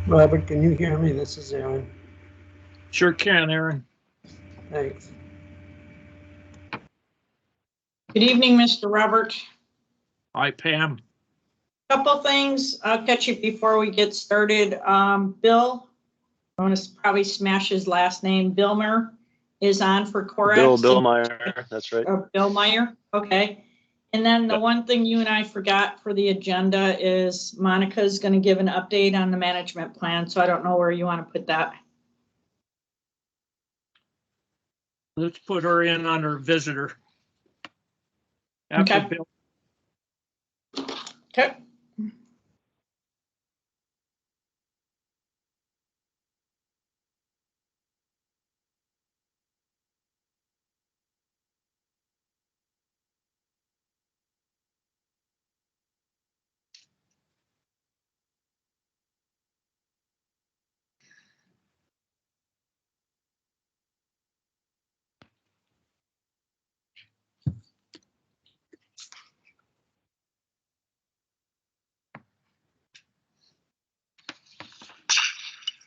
Robert, can you hear me? This is Aaron. Sure can, Aaron. Thanks. Good evening, Mr. Robert. Hi, Pam. Couple things. I'll catch you before we get started. Bill, I want to probably smash his last name. Billmer is on for Corex. Bill Meyer, that's right. Bill Meyer, okay. And then the one thing you and I forgot for the agenda is Monica's going to give an update on the management plan. So I don't know where you want to put that. Let's put her in under visitor. After Okay. Bill. Okay.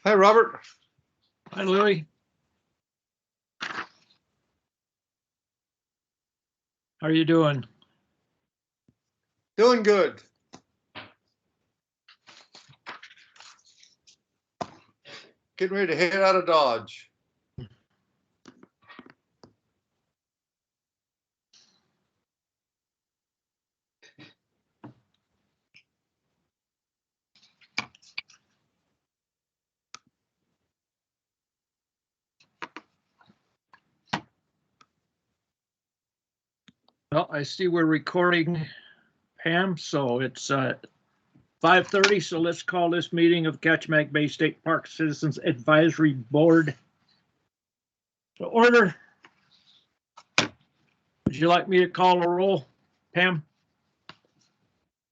Hi, Robert. Hi, Louie. How are you doing? Doing good. Getting ready to head out of Dodge. Well, I see we're recording, Pam, so it's 5:30, so let's call this meeting of Kachemak Bay State Park Citizens Advisory Board to order. Would you like me to call a roll, Pam?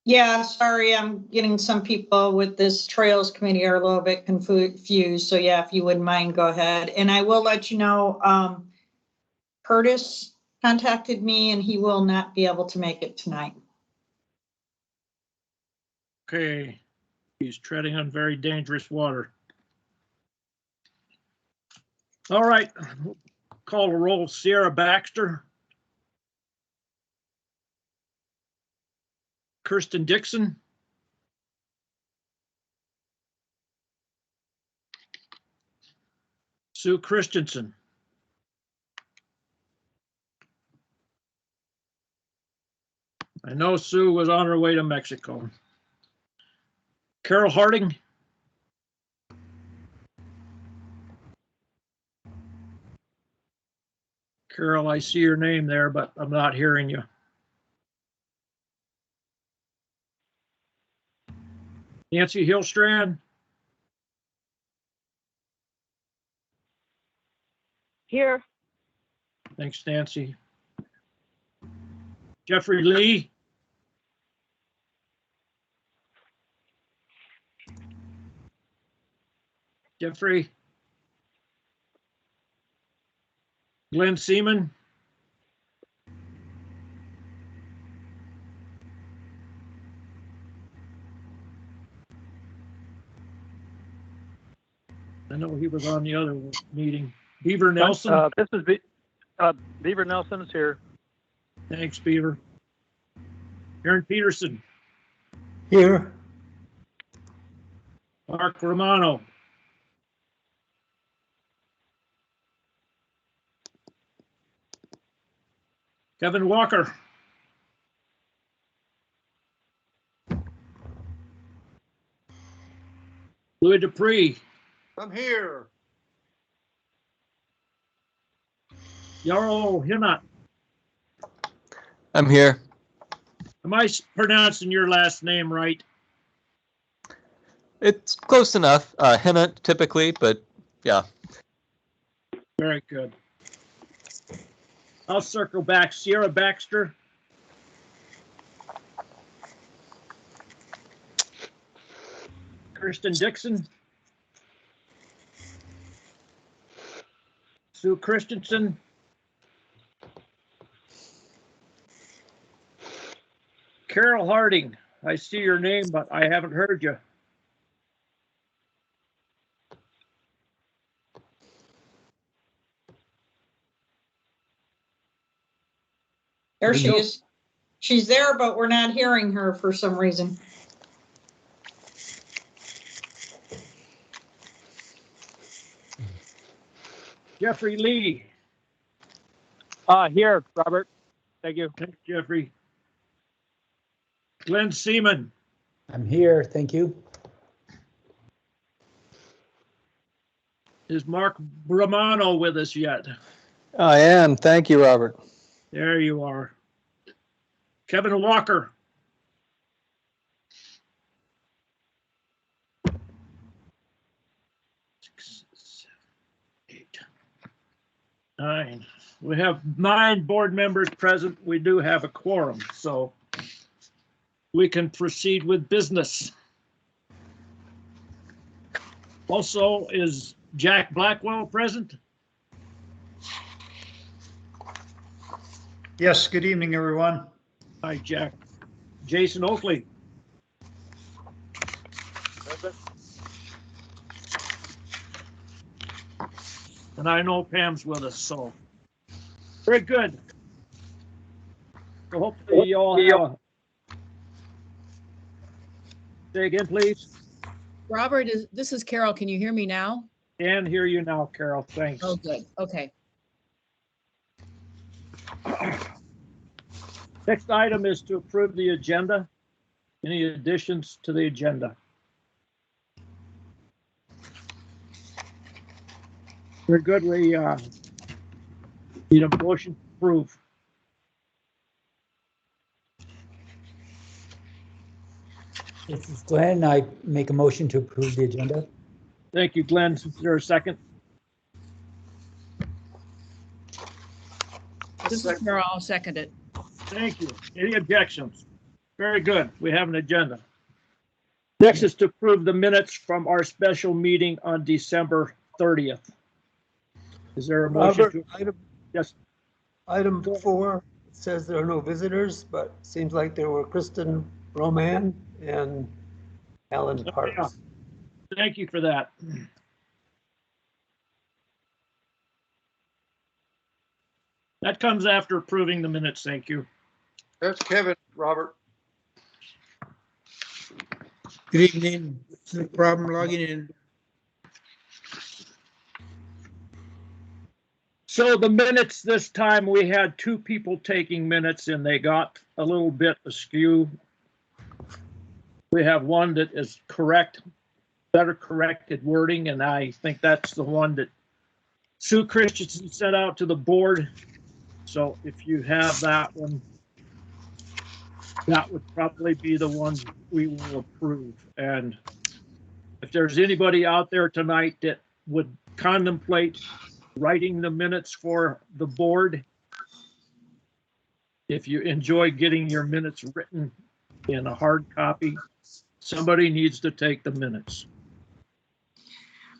Yeah, sorry, I'm getting some people with this Trails Committee are a little bit confused. So yeah, if you wouldn't mind, go ahead. And I will let you know, Curtis contacted me and he will not be able to make it tonight. Okay, he's treading on very dangerous water. All right, call a roll. Sierra Baxter. Kirsten Dixon. Sue Christensen. I know Sue was on her way to Mexico. Carol Harding. Carol, I see your name there, but I'm not hearing you. Nancy Hillstrand. Here. Thanks, Nancy. Jeffrey Lee. Jeffrey. Glenn Seaman. I know he was on the other meeting. Beaver Nelson. This is Beaver Nelson is here. Thanks, Beaver. Aaron Peterson. Here. Mark Romano. Kevin Walker. Louis Dupree. I'm here. Yarrow Hinnott. I'm here. Am I pronouncing your last name right? It's close enough. Hinnott typically, but yeah. Very good. I'll circle back. Sierra Baxter. Kirsten Dixon. Sue Christensen. Carol Harding. I see your name, but I haven't heard you. There she is. She's there, but we're not hearing her for some reason. Jeffrey Lee. Here, Robert. Thank you. Thanks, Jeffrey. Glenn Seaman. I'm here, thank you. Is Mark Romano with us yet? I am. Thank you, Robert. There you are. Kevin Walker. Six, 7, 8, 9. We have 9 board members present. We do have a quorum, so we can proceed with business. Also, is Jack Blackwell present? Yes, good evening, everyone. Hi, Jack. Jason Oakley. And I know Pam's with us, so very good. So hopefully you all have say again, please. Robert, this is Carol. Can you hear me now? Can hear you now, Carol. Thanks. Oh, good. Okay. Next item is to approve the agenda. Any additions to the agenda? We're good. We need a motion to approve. This is Glenn. I make a motion to approve the agenda. Thank you, Glenn. Is there a second? This is Carol. I'll second it. Thank you. Any objections? Very good. We have an agenda. Next is to approve the minutes from our special meeting on December 30th. Is there a motion? Robert, Yes. item 4 says there are no visitors, but seems like there were Kristen Roman and Alan Parks. Thank you for that. That comes after approving the minutes. Thank you. That's Kevin, Robert. Good evening. No problem logging in. So the minutes this time, we had 2 people taking minutes and they got a little bit askew. We have one that is correct, better corrected wording, and I think that's the one that Sue Christensen sent out to the board. So if you have that one, that would probably be the one we will approve. And if there's anybody out there tonight that would contemplate writing the minutes for the board, if you enjoy getting your minutes written in a hard copy, somebody needs to take the minutes.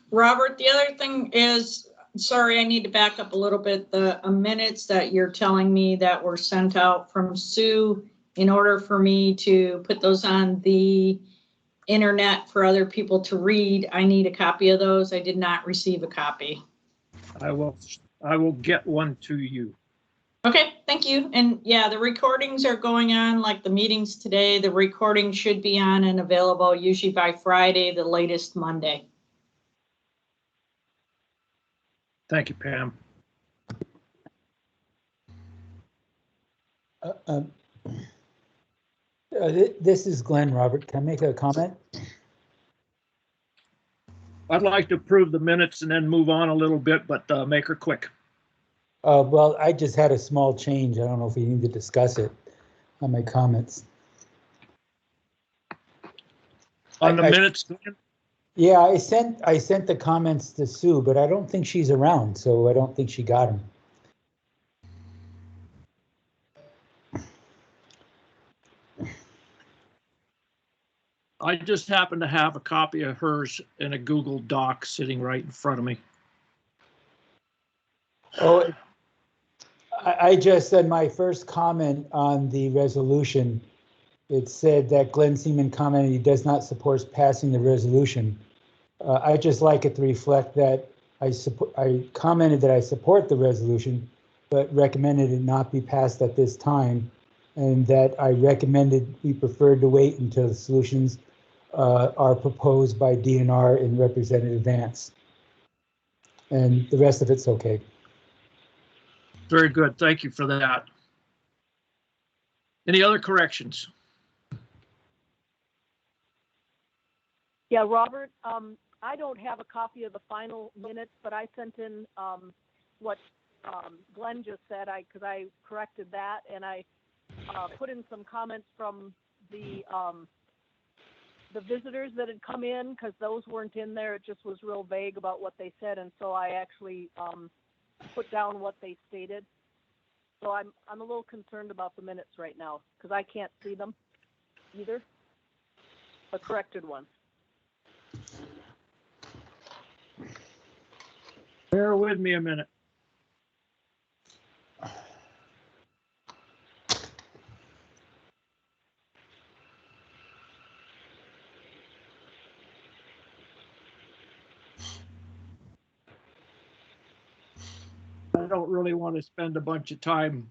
Robert, the other thing is, sorry, I need to back up a little bit. The minutes that you're telling me that were sent out from Sue, in order for me to put those on the internet for other people to read, I need a copy of those. I did not receive a copy. I will get one to you. Okay, thank you. And yeah, the recordings are going on, like the meetings today. The recording should be on and available usually by Friday, the latest Monday. Thank you, Pam. This is Glenn, Robert. Can I make a comment? I'd like to approve the minutes and then move on a little bit, but make her quick. Well, I just had a small change. I don't know if we need to discuss it on my comments. On the I- minutes, Yeah, I sent the comments to Sue, but I don't think she's around, so I don't think she got them. I just happen to have a copy of hers in a Google Doc sitting right in front of me. Oh, I just said my first comment on the resolution. It said that Glenn Seaman commented he does not support passing the resolution. I just like it to reflect that I commented that I support the resolution, but recommended it not be passed at this time, and that I recommended we preferred to wait until the solutions are proposed by DNR and Representative Vance. And the rest of it's okay. Very good. Thank you for that. Any other corrections? Yeah, Robert, I don't have a copy of the final minutes, but I sent in what Glenn just said, because I corrected that, and I put in some comments from the visitors that had come in, because those weren't in there. It just was real vague about what they said, and so I actually put down what they stated. So I'm a little concerned about the minutes right now, because I can't see them either, the corrected ones. Bear with me a minute. I don't really want to spend a bunch of time.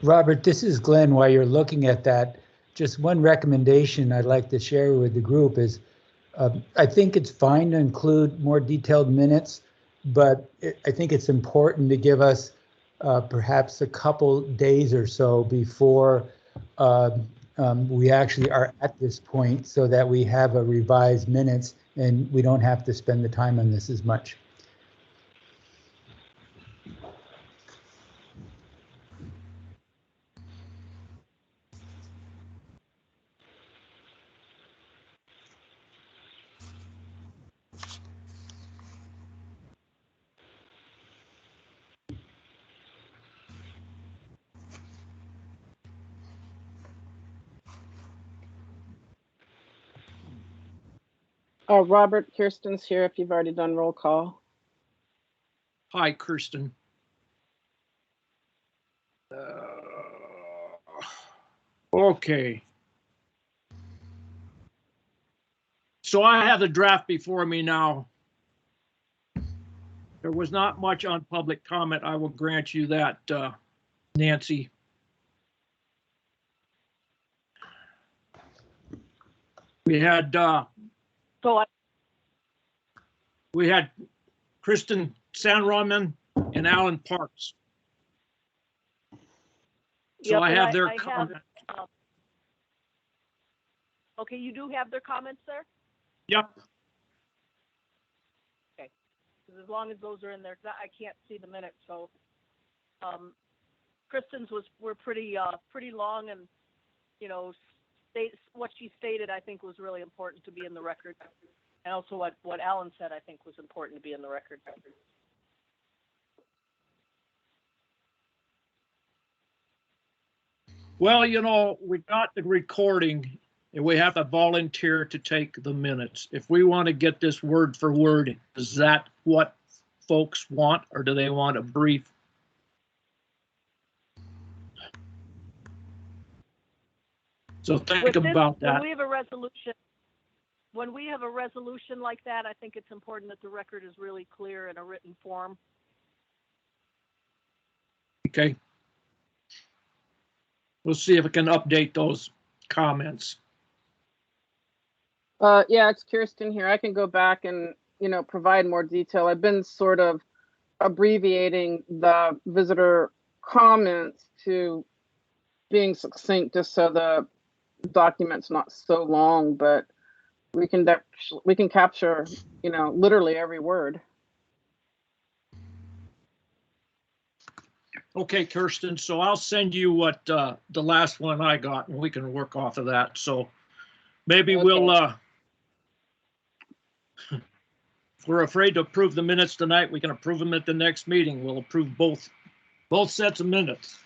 Robert, this is Glenn. While you're looking at that, just one recommendation I'd like to share with the group is I think it's fine to include more detailed minutes, but I think it's important to give us perhaps a couple days or so before we actually are at this point, so that we have a revised minutes and we don't have to spend the time on this as much. Robert, Kirsten's here if you've already done roll call. Hi, Kirsten. Okay. So I have the draft before me now. There was not much on public comment. I will grant you that, Nancy. We had Kristen Sanroman and Alan Parks. So Yep, I and have their I comment. Okay, you do have their comments there? Yep. Okay, as long as those are in there, 'cause I can't see the minutes, so. Kristen's were pretty long, and, you know, what she stated, I think, was really important to be in the record. And also what Alan said, I think, was important to be in the record. Well, you know, we got the recording and we have to volunteer to take the minutes. If we want to get this word for word, is that what folks want, or do they want a brief? So think about that. When we have a resolution like that, I think it's important that the record is really clear in a written form. Okay. We'll see if we can update those comments. Yeah, it's Kirsten here. I can go back and, you know, provide more detail. I've been sort of abbreviating the visitor comments to being succinct, just so the document's not so long, but we can capture, you know, literally every word. Okay, Kirsten, so I'll send you what the last one I got, and we can work off of that. So maybe Okay. we'll, if we're afraid to approve the minutes tonight, we can approve them at the next meeting. We'll approve both sets of minutes.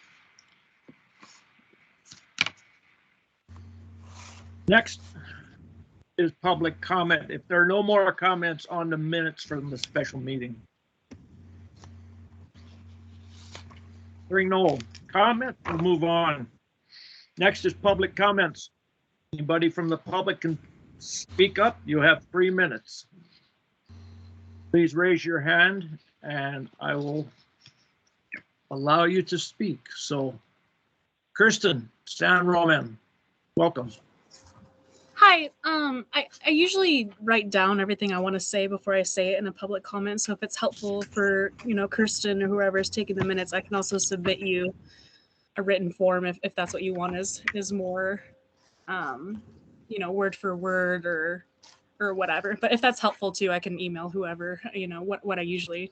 Next is public comment. If there are no more comments on the minutes from the special meeting. Hearing no comment, we'll move on. Next is public comments. Anybody from the public can speak up. You have 3 minutes. Please raise your hand and I will allow you to speak. So, Kirsten, Stan Roman, welcome. Hi, I usually write down everything I want to say before I say it in a public comment. So if it's helpful for, Kirsten or whoever is taking the minutes, I can also submit you a written form if that's what you want is more, word for word or whatever. But if that's helpful too, I can email whoever, what I usually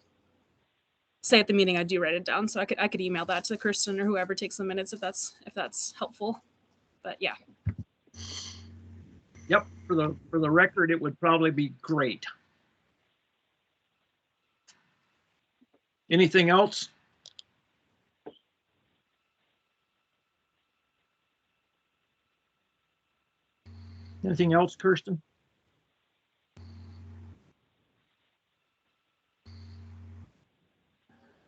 say at the meeting. I do write it down. So I could email that to Kirsten or whoever takes the minutes if that's helpful. But yeah. Yep, for the record, it would probably be great. Anything else? Anything else, Kirsten?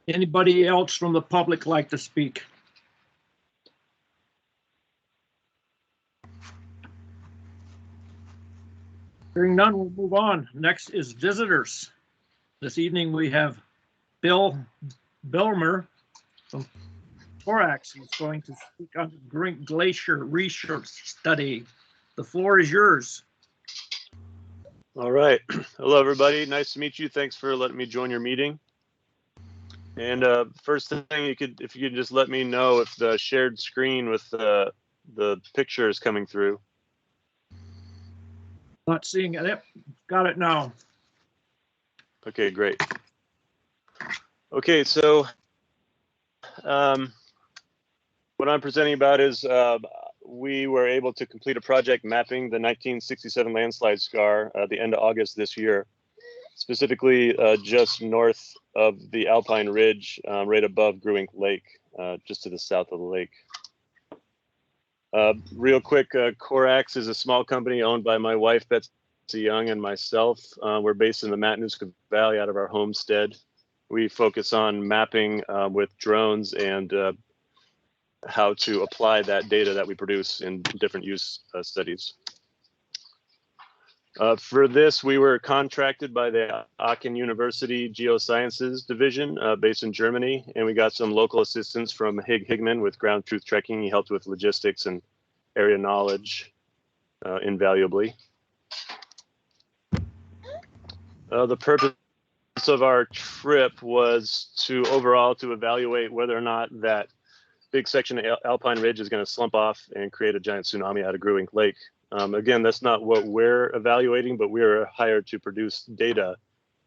Anybody else from the public like to speak? Hearing none, we'll move on. Next is visitors. This evening we have Bill Bilmer from Thorax. He's going to speak on the Great Glacier research study. The floor is yours. All right. Hello, everybody. Nice to meet you. Thanks for letting me join your meeting. And first thing, if you could just let me know if the shared screen with the picture is coming through. Not seeing it. Yep, got it now. Okay, great. Okay, so what I'm presenting about is we were able to complete a project mapping the 1967 landslide scar at the end of August this year, specifically just north of the Alpine Ridge, right above Gruink Lake, just to the south of the lake. Real quick, Corax is a small company owned by my wife, Betsy Young, and myself. We're based in the Matanuska Valley out of our homestead. We focus on mapping with drones and how to apply that data that we produce in different use studies. For this, we were contracted by the Aachen University Geosciences Division based in Germany, and we got some local assistance from Hig Higman with ground truth trekking. He helped with logistics and area knowledge invaluably. The purpose of our trip was to evaluate whether or not that big section of Alpine Ridge is going to slump off and create a giant tsunami out of Gruink Lake. Again, that's not what we're evaluating, but we're hired to produce data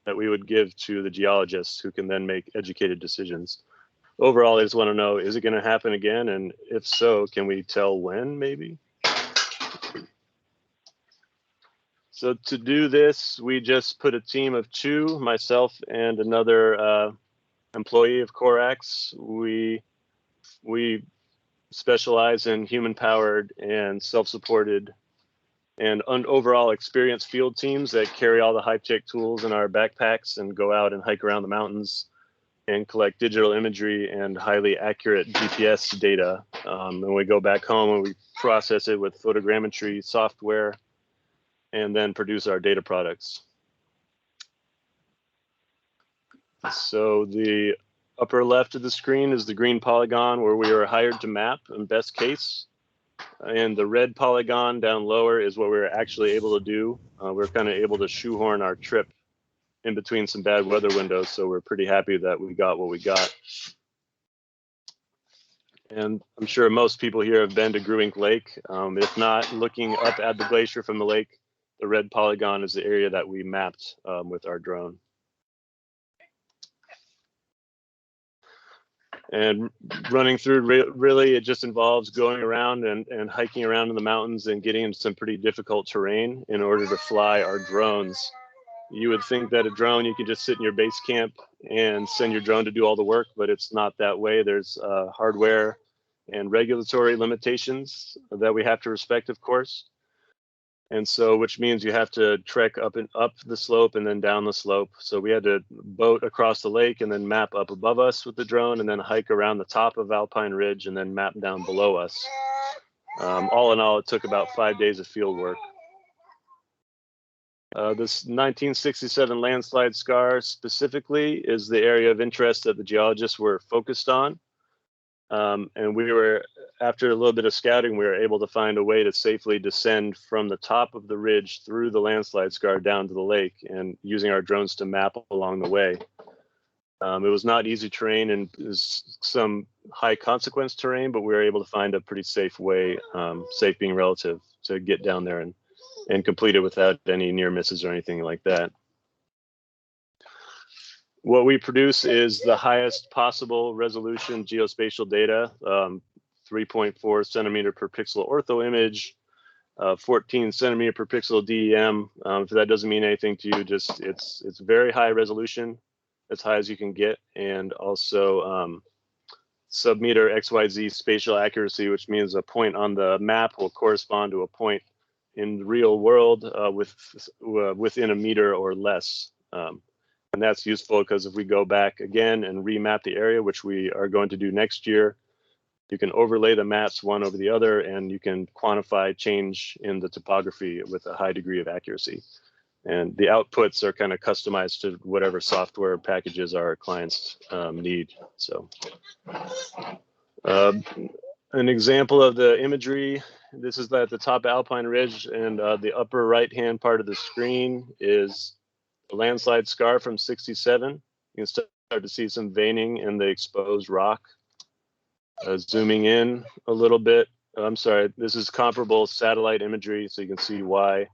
that we would give to the geologists who can then make educated decisions. Overall, I just want to know, is it going to happen again? And if so, can we tell when, maybe? So to do this, we just put a team of 2, myself and another employee of Corax. We specialize in human-powered and self-supported and overall experienced field teams that carry all the high-tech tools in our backpacks and go out and hike around the mountains and collect digital imagery and highly accurate GPS data. And we go back home and we process it with photogrammetry software and then produce our data products. So the upper left of the screen is the green polygon where we were hired to map in best case. And the red polygon down lower is what we were actually able to do. We're kind of able to shoehorn our trip in between some bad weather windows. So we're pretty happy that we got what we got. And I'm sure most people here have been to Gruink Lake. If not, looking up at the glacier from the lake, the red polygon is the area that we mapped with our drone. And running through, really, it just involves going around and hiking around in the mountains and getting into some pretty difficult terrain in order to fly our drones. You would think that a drone, you could just sit in your base camp and send your drone to do all the work, but it's not that way. There's hardware and regulatory limitations that we have to respect, of course. And so, which means you have to trek up the slope and then down the slope. So we had to boat across the lake and then map up above us with the drone and then hike around the top of Alpine Ridge and then map down below us. All in all, it took about 5 days of field work. This 1967 landslide scar specifically is the area of interest that the geologists were focused on. And we were, after a little bit of scouting, we were able to find a way to safely descend from the top of the ridge through the landslide scar down to the lake, and using our drones to map along the way. It was not easy terrain and some high consequence terrain, but we were able to find a pretty safe way, safe being relative, to get down there and complete it without any near misses or anything like that. What we produce is the highest possible resolution geospatial data, 3.4 centimeter per pixel ortho image, 14 centimeter per pixel DEM. If that doesn't mean anything to you, just it's very high resolution, as high as you can get, and also sub-meter XYZ spatial accuracy, which means a point on the map will correspond to a point in the real world within a meter or less. And that's useful because if we go back again and remap the area, which we are going to do next year, you can overlay the maps one over the other, and you can quantify change in the topography with a high degree of accuracy. And the outputs are kind of customized to whatever software packages our clients need. So an example of the imagery, this is at the top of Alpine Ridge, and the upper right-hand part of the screen is a landslide scar from '67. You can start to see some veining in the exposed rock. Zooming in a little bit, I'm sorry, this is comparable satellite imagery, so you can see why.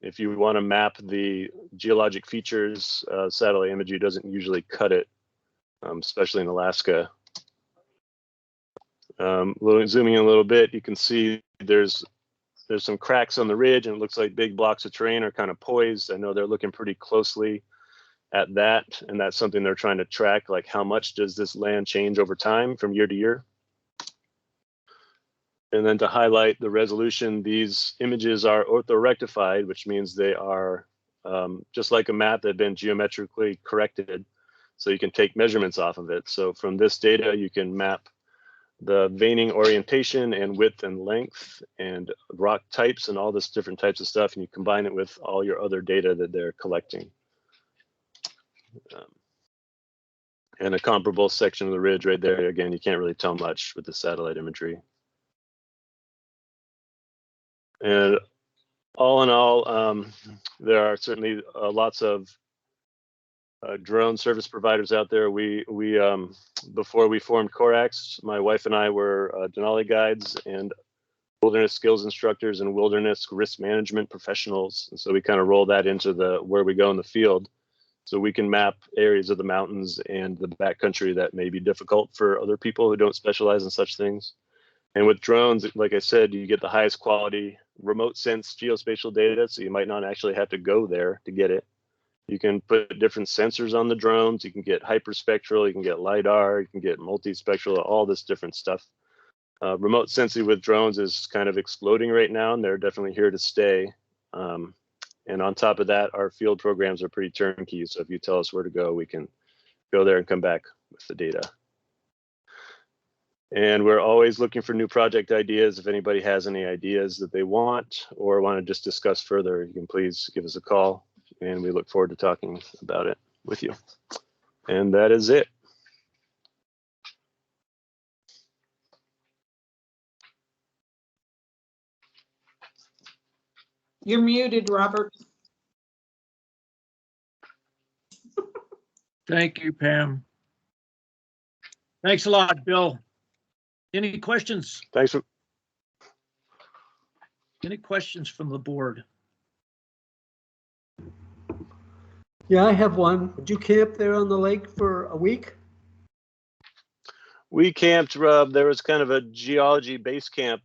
If you want to map the geologic features, satellite imagery doesn't usually cut it, especially in Alaska. Zooming in a little bit, you can see there's some cracks on the ridge, and it looks like big blocks of terrain are kind of poised. I know they're looking pretty closely at that, and that's something they're trying to track, like how much does this land change over time from year to year. And then to highlight the resolution, these images are orthorectified, which means they are just like a map that have been geometrically corrected, so you can take measurements off of it. So from this data, you can map the veining orientation and width and length and rock types and all this different types of stuff, and you combine it with all your other data that they're collecting. And a comparable section of the ridge right there. Again, you can't really tell much with the satellite imagery. And all in all, there are certainly lots of drone service providers out there. We before we formed Corax, my wife and I were Denali guides and wilderness skills instructors and wilderness risk management professionals. And so we kind of roll that into where we go in the field. So we can map areas of the mountains and the backcountry that may be difficult for other people who don't specialize in such things. And with drones, like I said, you get the highest quality remote sense geospatial data, so you might not actually have to go there to get it. You can put different sensors on the drones. You can get hyperspectral, you can get LiDAR, you can get multispectral, all this different stuff. Remote sensing with drones is kind of exploding right now, and they're definitely here to stay. And on top of that, our field programs are pretty turnkey. So if you tell us where to go, we can go there and come back with the data. And we're always looking for new project ideas. If anybody has any ideas that they want or want to just discuss further, you can please give us a call, and we look forward to talking about it with you. And that is it. You're muted, Robert. Thank you, Pam. Thanks a lot, Bill. Any questions? Thanks for. Any questions from the board? Yeah, I have one. Did you camp there on the lake for a week? We camped, Rob. There was kind of a geology base camp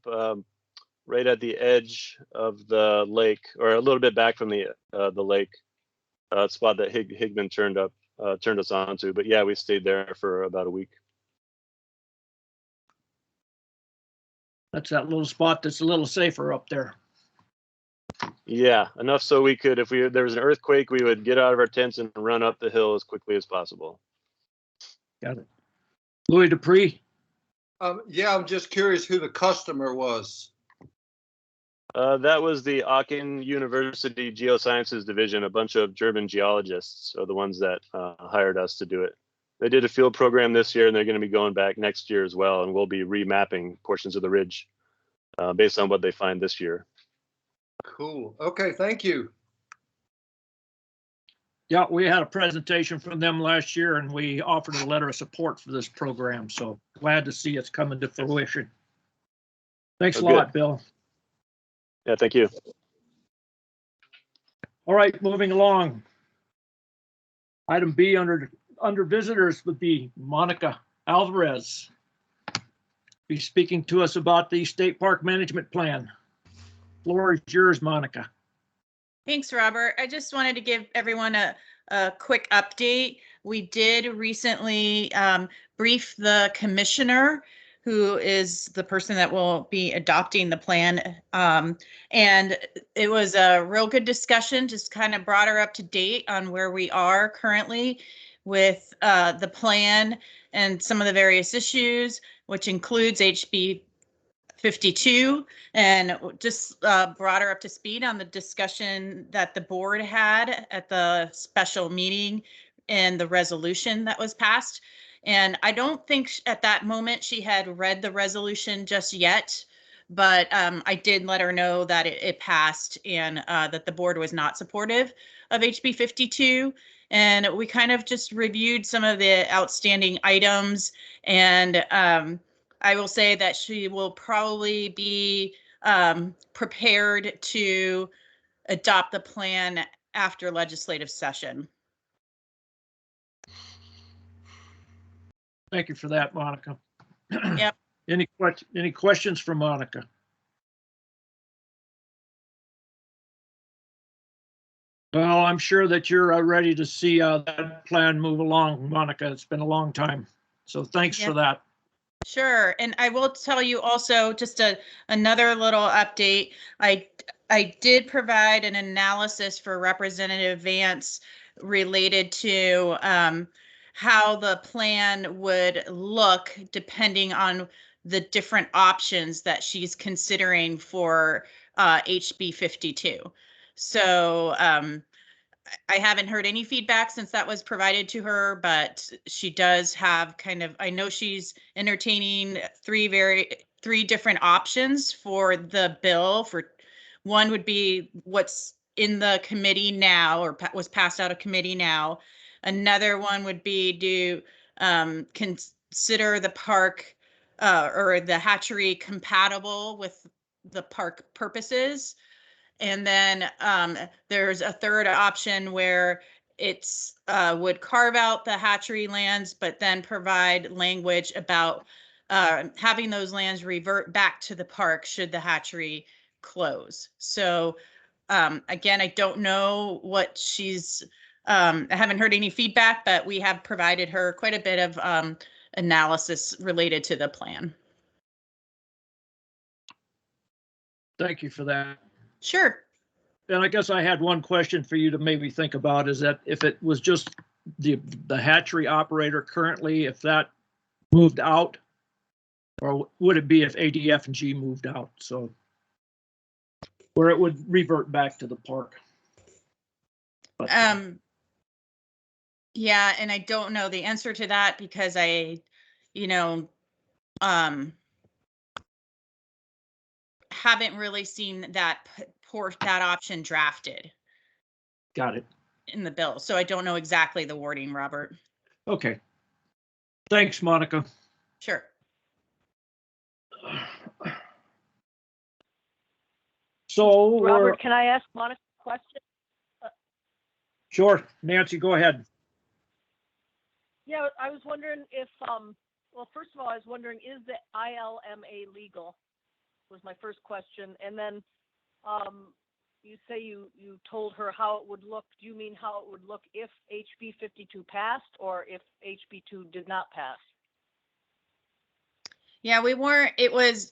right at the edge of the lake, or a little bit back from the lake spot that Higman turned us on to. But yeah, we stayed there for about a week. That's that little spot that's a little safer up there. Yeah, enough so we could, if there was an earthquake, we would get out of our tents and run up the hill as quickly as possible. Got it. Louis Dupree. Yeah, I'm just curious who the customer was. That was the Aachen University Geosciences Division. A bunch of German geologists are the ones that hired us to do it. They did a field program this year, and they're going to be going back next year as well, and we'll be remapping portions of the ridge based on what they find this year. Cool. Okay, thank you. Yeah, we had a presentation from them last year, and we offered a letter of support for this program. So glad to see it's coming to fruition. Thanks a lot, Bill. Yeah, thank you. All right, moving along. Item B under visitors would be Monica Alvarez. Be speaking to us about the state park management plan. Floor is yours, Monica. Thanks, Robert. I just wanted to give everyone a quick update. We did recently brief the commissioner, who is the person that will be adopting the plan. And it was a real good discussion, just kind of brought her up to date on where we are currently with the plan and some of the various issues, which includes HB 52, and just brought her up to speed on the discussion that the board had at the special meeting and the resolution that was passed. And I don't think at that moment she had read the resolution just yet, but I did let her know that it passed and that the board was not supportive of HB 52. And we kind of just reviewed some of the outstanding items, and I will say that she will probably be prepared to adopt the plan after legislative session. Thank you for that, Monica. Yep. Any questions for Monica? Well, I'm sure that you're ready to see that plan move along, Monica. It's been a long time. So thanks for that. Sure. And I will tell you also just another little update. I did provide an analysis for Representative Vance related to how the plan would look depending on the different options that she's considering for HB 52. So I haven't heard any feedback since that was provided to her, but she does have kind of, I know she's entertaining three different options for the bill. For one would be what's in the committee now, or was passed out of committee now. Another one would be to consider the park or the hatchery compatible with the park purposes. And then there's a third option where it's would carve out the hatchery lands, but then provide language about having those lands revert back to the park should the hatchery close. So again, I don't know what she's, I haven't heard any feedback, but we have provided her quite a bit of analysis related to the plan. Thank you for that. Sure. And I guess I had one question for you to maybe think about, is that if it was just the hatchery operator currently, if that moved out, or would it be if ADF and G moved out? So where it would revert back to the park. But, yeah, and I don't know the answer to that because I, haven't really seen that option drafted. Got it. In the bill, so I don't know exactly the wording, Robert. Okay. Thanks, Monica. Sure. So, Robert, can I ask Monica a question? Sure, Nancy, go ahead. Yeah, I was wondering if, well, first of all, I was wondering, is the ILMA legal? Was my first question. And then you say you told her how it would look. Do you mean how it would look if HB 52 passed or if HB 2 did not pass? Yeah, we weren't, it was,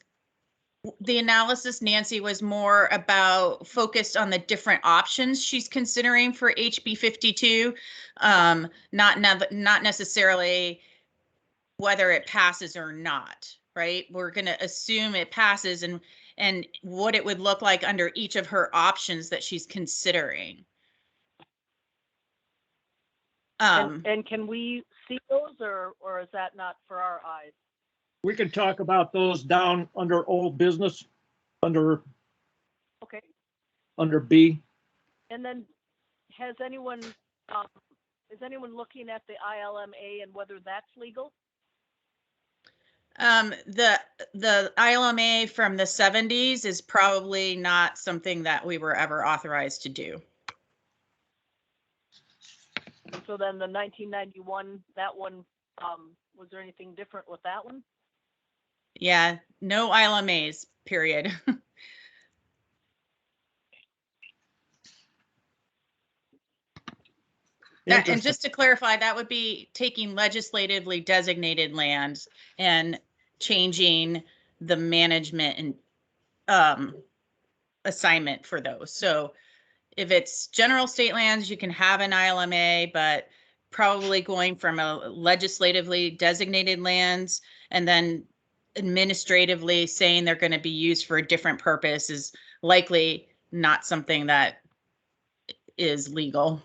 the analysis, Nancy, was more about focused on the different options she's considering for HB 52, not necessarily whether it passes or not, right? We're going to assume it passes and what it would look like under each of her options that she's considering. And can we see those, or is that not for our eyes? We can talk about those down under old business, under Okay. B. And then has anyone, is anyone looking at the ILMA and whether that's legal? The ILMA from the 70s is probably not something that we were ever authorized to do. So then the 1991, that one, was there anything different with that one? Yeah, no ILMAs, period. And just to clarify, that would be taking legislatively designated lands and changing the management and assignment for those. So if it's general state lands, you can have an ILMA, but probably going from a legislatively designated lands and then administratively saying they're going to be used for a different purpose is likely not something that is legal.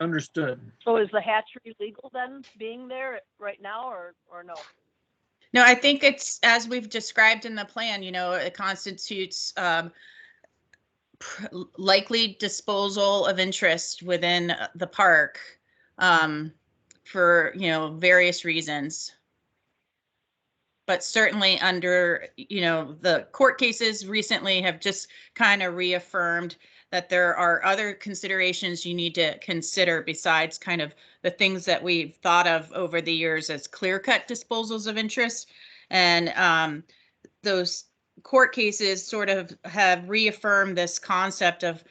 Understood. So is the hatchery legal then, being there right now, or no? No, I think it's, as we've described in the plan, you know, it constitutes likely disposal of interest within the park for, you know, various reasons. But certainly under, you know, the court cases recently have just kind of reaffirmed that there are other considerations you need to consider besides kind of the things that we've thought of over the years as clear-cut disposals of interest. And those court cases sort of have reaffirmed this concept of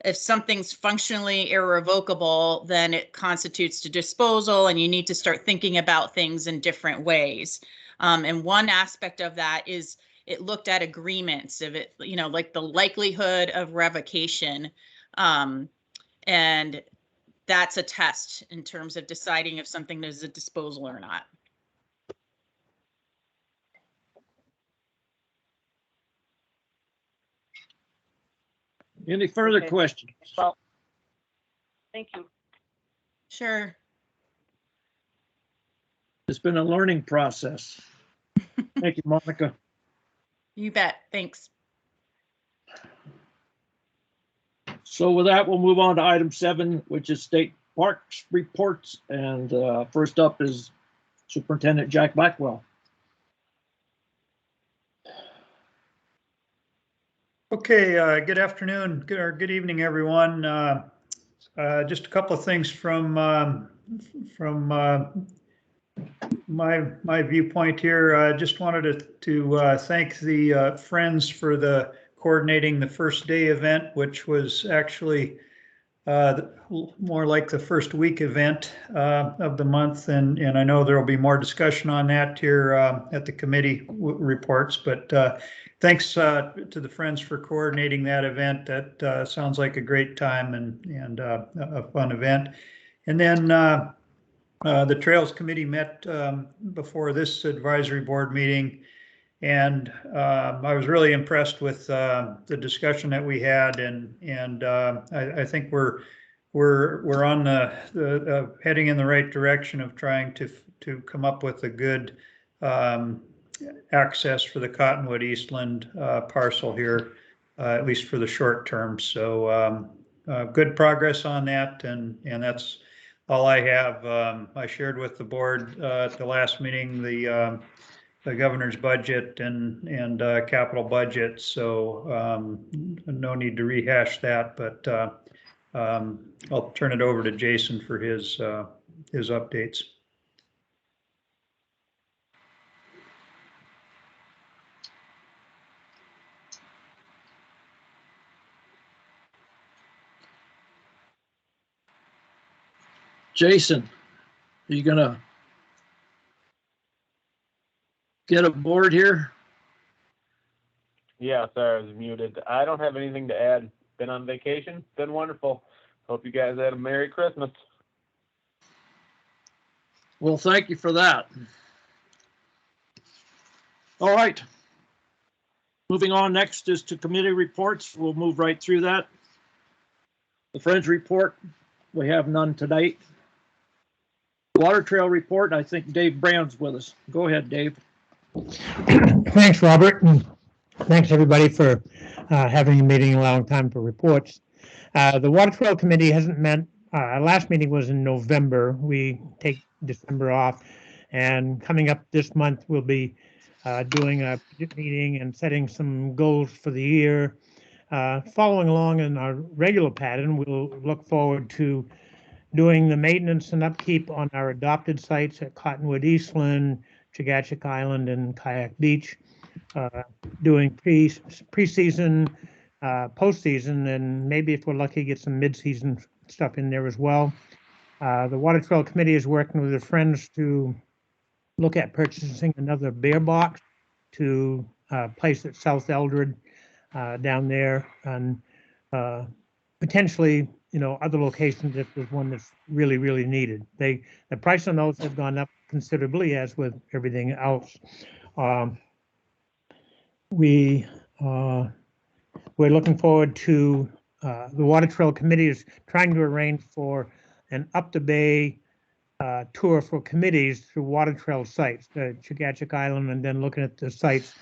if something's functionally irrevocable, then it constitutes a disposal and you need to start thinking about things in different ways. And one aspect of that is it looked at agreements of it, you know, like the likelihood of revocation. And that's a test in terms of deciding if something is a disposal or not. Any further questions? Well, thank you. Sure. It's been a learning process. Thank you, Monica. You bet. Thanks. So with that, we'll move on to item 7, which is state parks reports. And first up is Superintendent Jack Blackwell. Okay, good afternoon, good evening, everyone. Just a couple of things from my viewpoint here. Just wanted to thank the Friends for the coordinating the first day event, which was actually more like the first week event of the month. And I know there will be more discussion on that here at the committee reports, but thanks to the Friends for coordinating that event. That sounds like a great time and a fun event. And then the Trails Committee met before this advisory board meeting, and I was really impressed with the discussion that we had, and I think we're on the heading in the right direction of trying to come up with a good access for the Cottonwood Eastland parcel here, at least for the short term. So good progress on that, and that's all I have. I shared with the board at the last meeting the governor's budget and capital budget, so no need to rehash that, but I'll turn it over to Jason for his updates. Jason, are you gonna get aboard here? Yeah, sorry, I was muted. I don't have anything to add. Been on vacation. Been wonderful. Hope you guys had a Merry Christmas. Well, thank you for that. All right. Moving on, next is to committee reports. We'll move right through that. The Friends report, we have none tonight. Water Trail report, I think Dave Brown's with us. Go ahead, Dave. Thanks, Robert, and thanks everybody for having a meeting, allowing time for reports. The Water Trail Committee hasn't met. Our last meeting was in November. We take December off, and coming up this month, we'll be doing a budget meeting and setting some goals for the year. Following along in our regular pattern, we'll look forward to doing the maintenance and upkeep on our adopted sites at Cottonwood Eastland, Chagachik Island, and Kayak Beach, doing preseason, postseason, and maybe if we're lucky, get some mid-season stuff in there as well. The Water Trail Committee is working with their friends to look at purchasing another bear box to place at South Eldred down there, and potentially, other locations if there's one that's really, really needed. The price on those have gone up considerably, as with everything else. We're looking forward to the Water Trail Committee is trying to arrange for an up-the-bay tour for committees through Water Trail sites, Chagachik Island, and then looking at the sites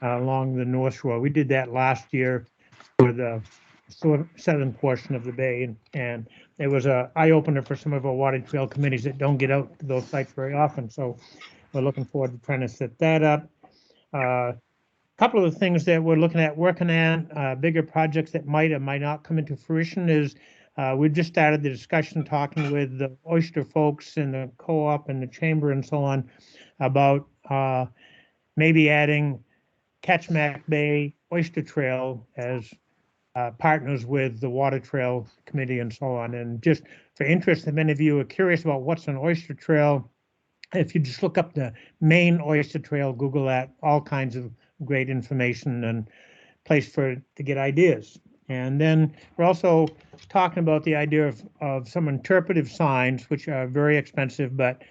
along the North Shore. We did that last year for the southern portion of the bay, and it was an eye-opener for some of our Water Trail committees that don't get out to those sites very often. So we're looking forward to trying to set that up. A couple of the things that we're looking at working on, bigger projects that might or might not come into fruition, is we've just started the discussion talking with the oyster folks and the co-op and the chamber and so on about maybe adding Kachemak Bay Oyster Trail as partners with the Water Trail Committee and so on. And just for interest, if any of you are curious about what's an oyster trail, if you just look up the main oyster trail, Google that, all kinds of great information and place to get ideas. And then we're also talking about the idea of some interpretive signs, which are very expensive, but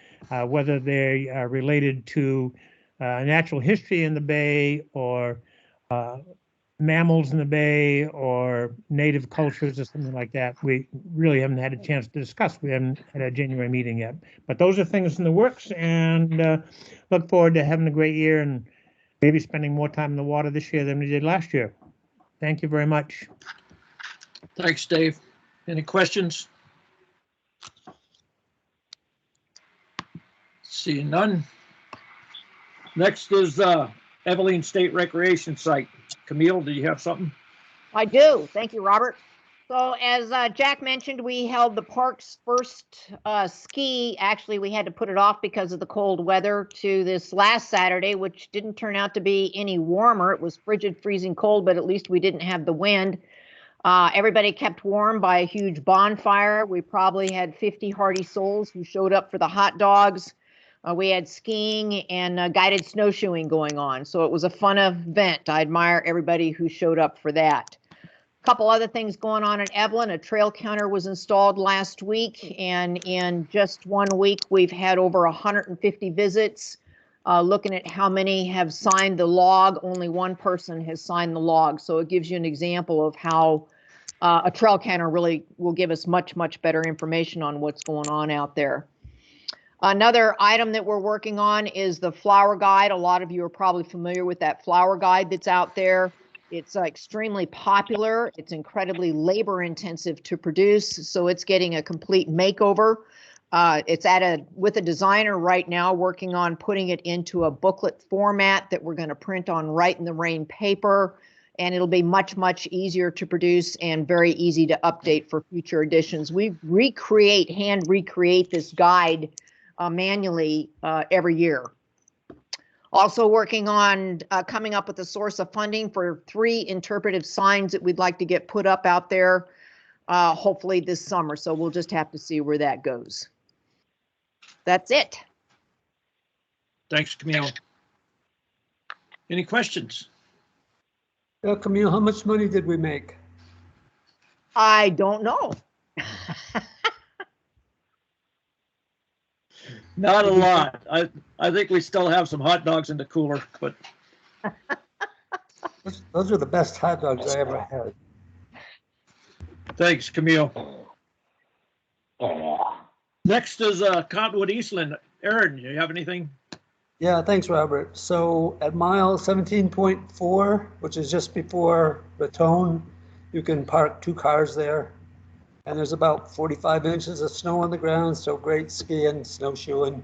whether they are related to natural history in the bay or mammals in the bay or native cultures or something like that, we really haven't had a chance to discuss. We haven't had a January meeting yet. But those are things in the works, and look forward to having a great year and maybe spending more time in the water this year than we did last year. Thank you very much. Thanks, Dave. Any questions? Seeing none. Next is Evelyn State Recreation Site. Camille, do you have something? I do. Thank you, Robert. So as Jack mentioned, we held the park's first ski. Actually, we had to put it off because of the cold weather to this last Saturday, which didn't turn out to be any warmer. It was frigid, freezing cold, but at least we didn't have the wind. Everybody kept warm by a huge bonfire. We probably had 50 hardy souls who showed up for the hot dogs. We had skiing and guided snowshoeing going on. So it was a fun event. I admire everybody who showed up for that. A couple other things going on at Evelyn. A trail counter was installed last week, and in just 1 week, we've had over 150 visits. Looking at how many have signed the log, only one person has signed the log. So it gives you an example of how a trail counter really will give us much, much better information on what's going on out there. Another item that we're working on is the flower guide. A lot of you are probably familiar with that flower guide that's out there. It's extremely popular. It's incredibly labor intensive to produce, so it's getting a complete makeover. It's with a designer right now working on putting it into a booklet format that we're going to print on Right in the Rain paper, and it'll be much, much easier to produce and very easy to update for future editions. We hand recreate this guide manually every year. Also working on coming up with a source of funding for 3 interpretive signs that we'd like to get put up out there, hopefully this summer. So we'll just have to see where that goes. That's it. Thanks, Camille. Any questions? Camille, how much money did we make? I don't know. Not a lot. I think we still have some hot dogs in the cooler, but Those are the best hot dogs I ever had. Thanks, Camille. Next is Cottonwood Eastland. Aaron, you have anything? Yeah, thanks, Robert. So at mile 17.4, which is just before Raton, you can park 2 cars there. And there's about 45 inches of snow on the ground, so great skiing, snowshoeing.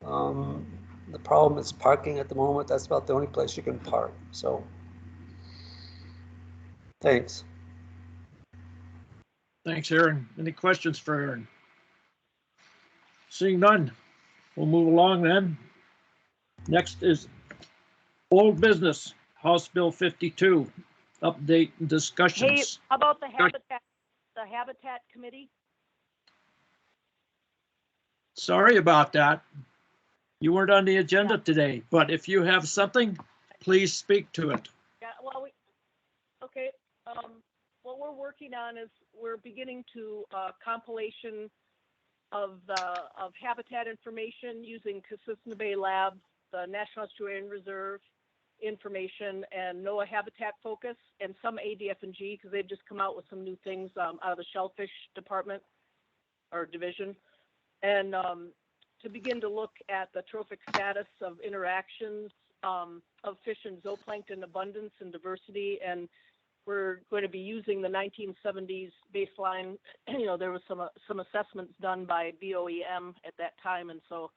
The problem is parking at the moment. That's about the only place you can park, so. Thanks. Thanks, Aaron. Any questions for Aaron? Seeing none, we'll move along then. Next is old business, House Bill 52, update and Hey, discussions. how about the Habitat Committee? Sorry about that. You weren't on the agenda today, but if you have something, please speak to it. Yeah, well, okay, what we're working on is we're beginning to compilation of habitat information using Kasuthna Bay Labs, the National Estuarine Reserve information, and NOAA Habitat Focus, and some ADF&G, because they've just come out with some new things out of the Shellfish Department or Division, and to begin to look at the trophic status of interactions of fish and zooplankton abundance and diversity. And we're going to be using the 1970s baseline. You know, there was some assessments done by BOEM at that time. And so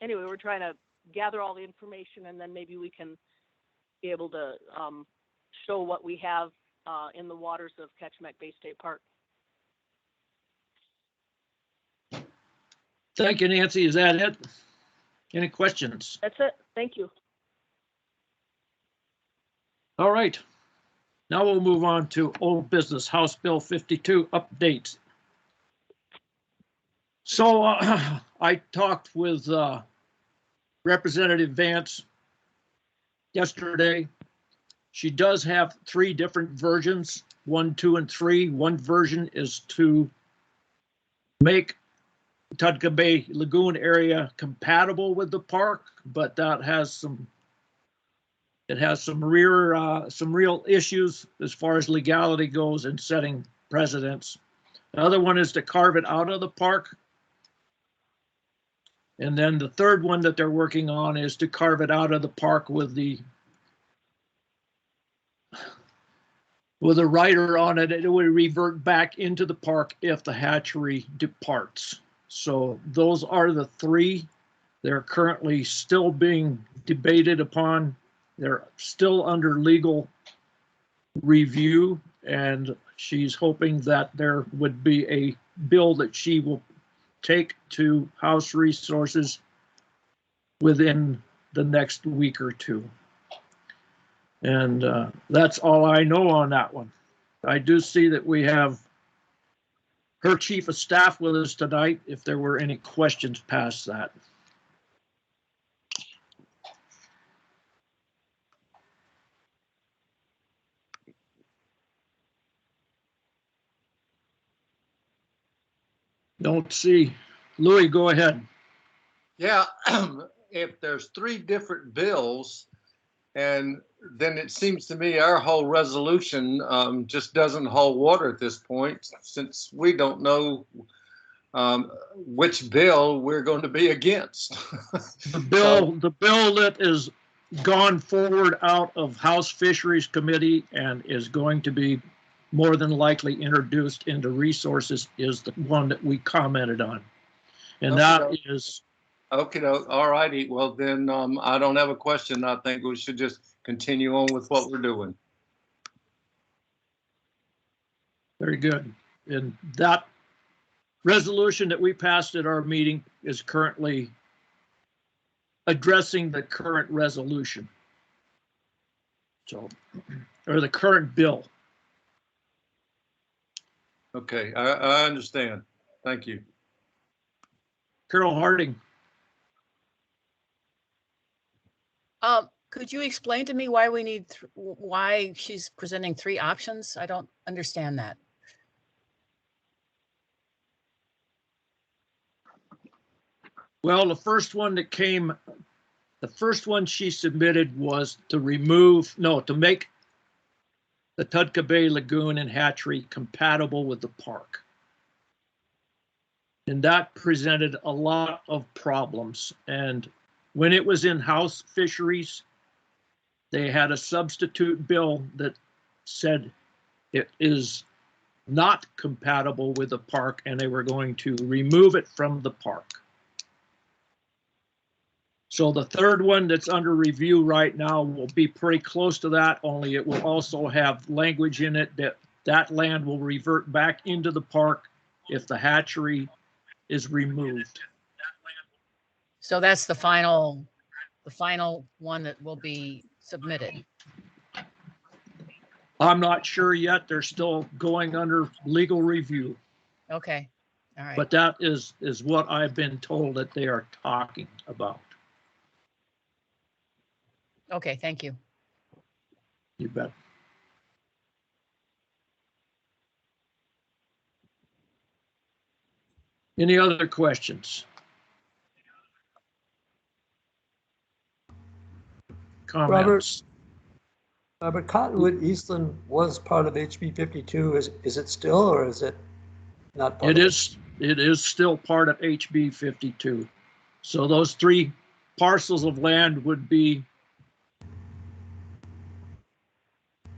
anyway, we're trying to gather all the information, and then maybe we can be able to show what we have in the waters of Kachemak Bay State Park. Thank you, Nancy. Is that it? Any questions? That's it. Thank you. All right. Now we'll move on to old business, House Bill 52 updates. So I talked with Representative Vance yesterday. She does have 3 different versions, 1, 2, and 3. One version is to make Tutka Bay Lagoon area compatible with the park, but that has some real issues as far as legality goes in setting precedents. The other one is to carve it out of the park. And then the third one that they're working on is to carve it out of the park with a rider on it. It would revert back into the park if the hatchery departs. So those are the 3. They're currently still being debated upon. They're still under legal review, and she's hoping that there would be a bill that she will take to House Resources within the next week or 2. And that's all I know on that one. I do see that we have her chief of staff with us tonight, if there were any questions past that. Don't see. Louis, go ahead. Yeah, if there's 3 different bills, and then it seems to me our whole resolution just doesn't hold water at this point, since we don't know which bill we're going to be against. The bill that is gone forward out of House Fisheries Committee and is going to be more than likely introduced into resources is the one that we commented on. And that is. Okay, all righty. Well, then I don't have a question. I think we should just continue on with what we're doing. Very good. And that resolution that we passed at our meeting is currently addressing the current resolution. So, or the current bill. Okay, I understand. Thank you. Carol Harding. Could you explain to me why we need, why she's presenting 3 options? I don't understand that. Well, the first one that came The first one she submitted was to make the Tudka Bay Lagoon and Hatchery compatible with the park. And that presented a lot of problems. And when it was in-house fisheries, they had a substitute bill that said it is not compatible with the park and they were going to remove it from the park. So the third one that's under review right now will be pretty close to that, only it will also have language in it that land will revert back into the park if the hatchery is removed. So that's the final one that will be submitted. I'm not sure yet. They're still going under legal review. Okay, all right. But that is what I've been told that they are talking about. Okay, thank you. You bet. Any other questions? Comments? Robert, Cottonwood Eastland was part of HB 52. Is it still, or is it not part of it? It is still part of HB 52. So those 3 parcels of land would be,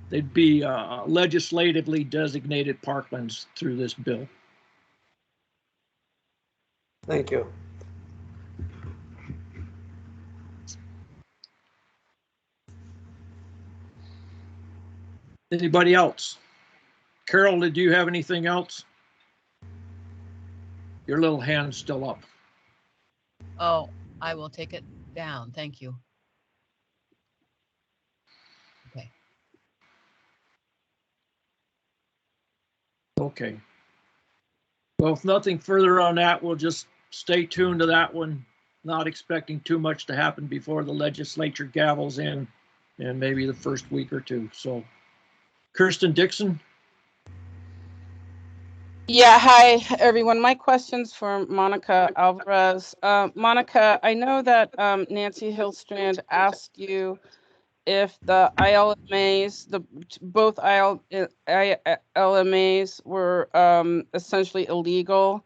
they'd be legislatively designated parklands through this bill. Thank you. Anybody else? Carol, did you have anything else? Your little hand's still up. Oh, I will take it down. Thank you. Okay. Okay. Well, if nothing further on that, we'll just stay tuned to that one. Not expecting too much to happen before the legislature gavels in maybe the first week or two. So, Kirsten Dixon. Yeah, hi, everyone. My question's for Monica Alvarez. Monica, I know that Nancy Hillstrand asked you if the ILMAs, both ILMAs were essentially illegal.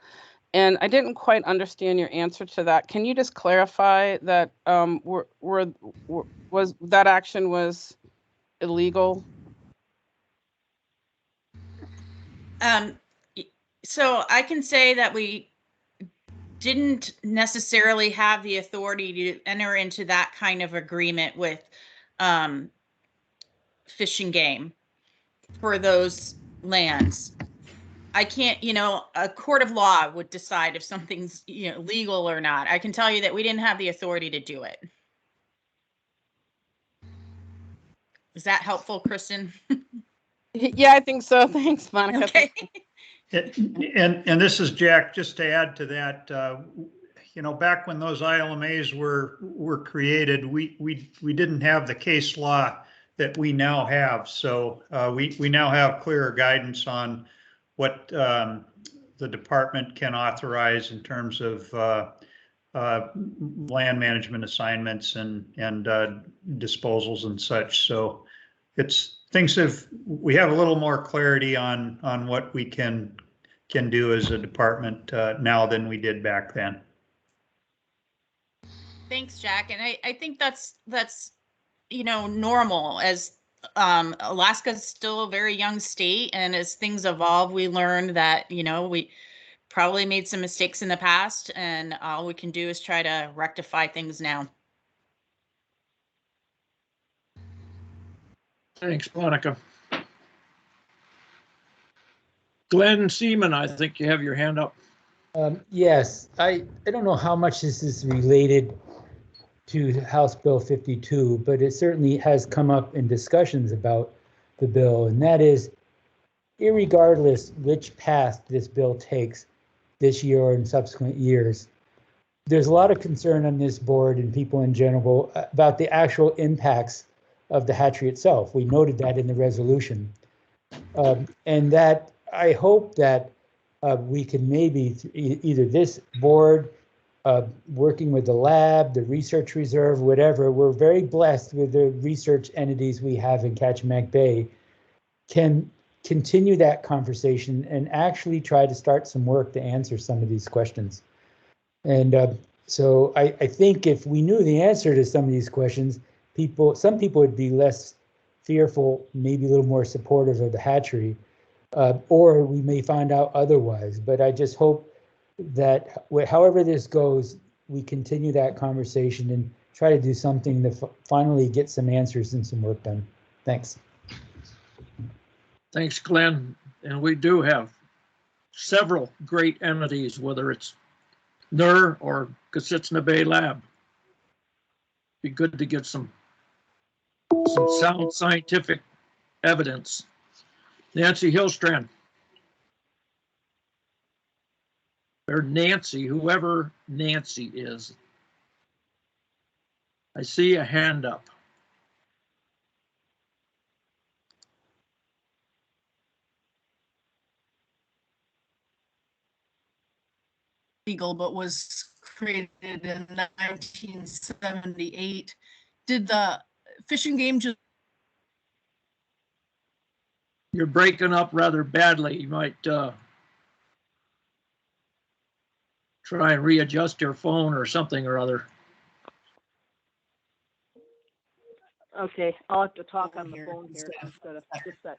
And I didn't quite understand your answer to that. Can you just clarify that was that action was illegal? So I can say that we didn't necessarily have the authority to enter into that kind of agreement with Fish and Game for those lands. I can't, a court of law would decide if something's, legal or not. I can tell you that we didn't have the authority to do it. Is that helpful, Kristen? Yeah, I think so. Thanks, Monica. Okay. And this is Jack, just to add to that, back when those ILMAs were created, we didn't have the case law that we now have. So we now have clearer guidance on what the department can authorize in terms of land management assignments and disposals and such. So we have a little more clarity on what we can do as a department now than we did back then. Thanks, Jack. And I think that's normal, as Alaska's still a very young state, and as things evolve, we learned that we probably made some mistakes in the past, and all we can do is try to rectify things now. Thanks, Monica. Glenn Seaman, I think you have your hand up. Yes, I don't know how much this is related to House Bill 52, but it certainly has come up in discussions about the bill, and that is, irregardless which path this bill takes this year or in subsequent years, there's a lot of concern on this board and people in general about the actual impacts of the hatchery itself. We noted that in the resolution. And that I hope that we can maybe either this board working with the lab, the research reserve, whatever. We're very blessed with the research entities we have in Kachemak Bay, can continue that conversation and actually try to start some work to answer some of these questions. And so I think if we knew the answer to some of these questions, some people would be less fearful, maybe a little more supportive of the hatchery, or we may find out otherwise. But I just hope that however this goes, we continue that conversation and try to do something to finally get some answers and some work done. Thanks. Thanks, Glenn. And we do have several great entities, whether it's NER or Kachemak Bay Lab. Be good to get some sound scientific evidence. Nancy Hillstrand. Or Nancy, whoever Nancy is. I see a hand up. Legal, but was created in 1978. Did the Fish and Game just... You're breaking up rather badly. You might try and readjust your phone or something or other. Okay, I'll have to talk on the phone here instead of just that.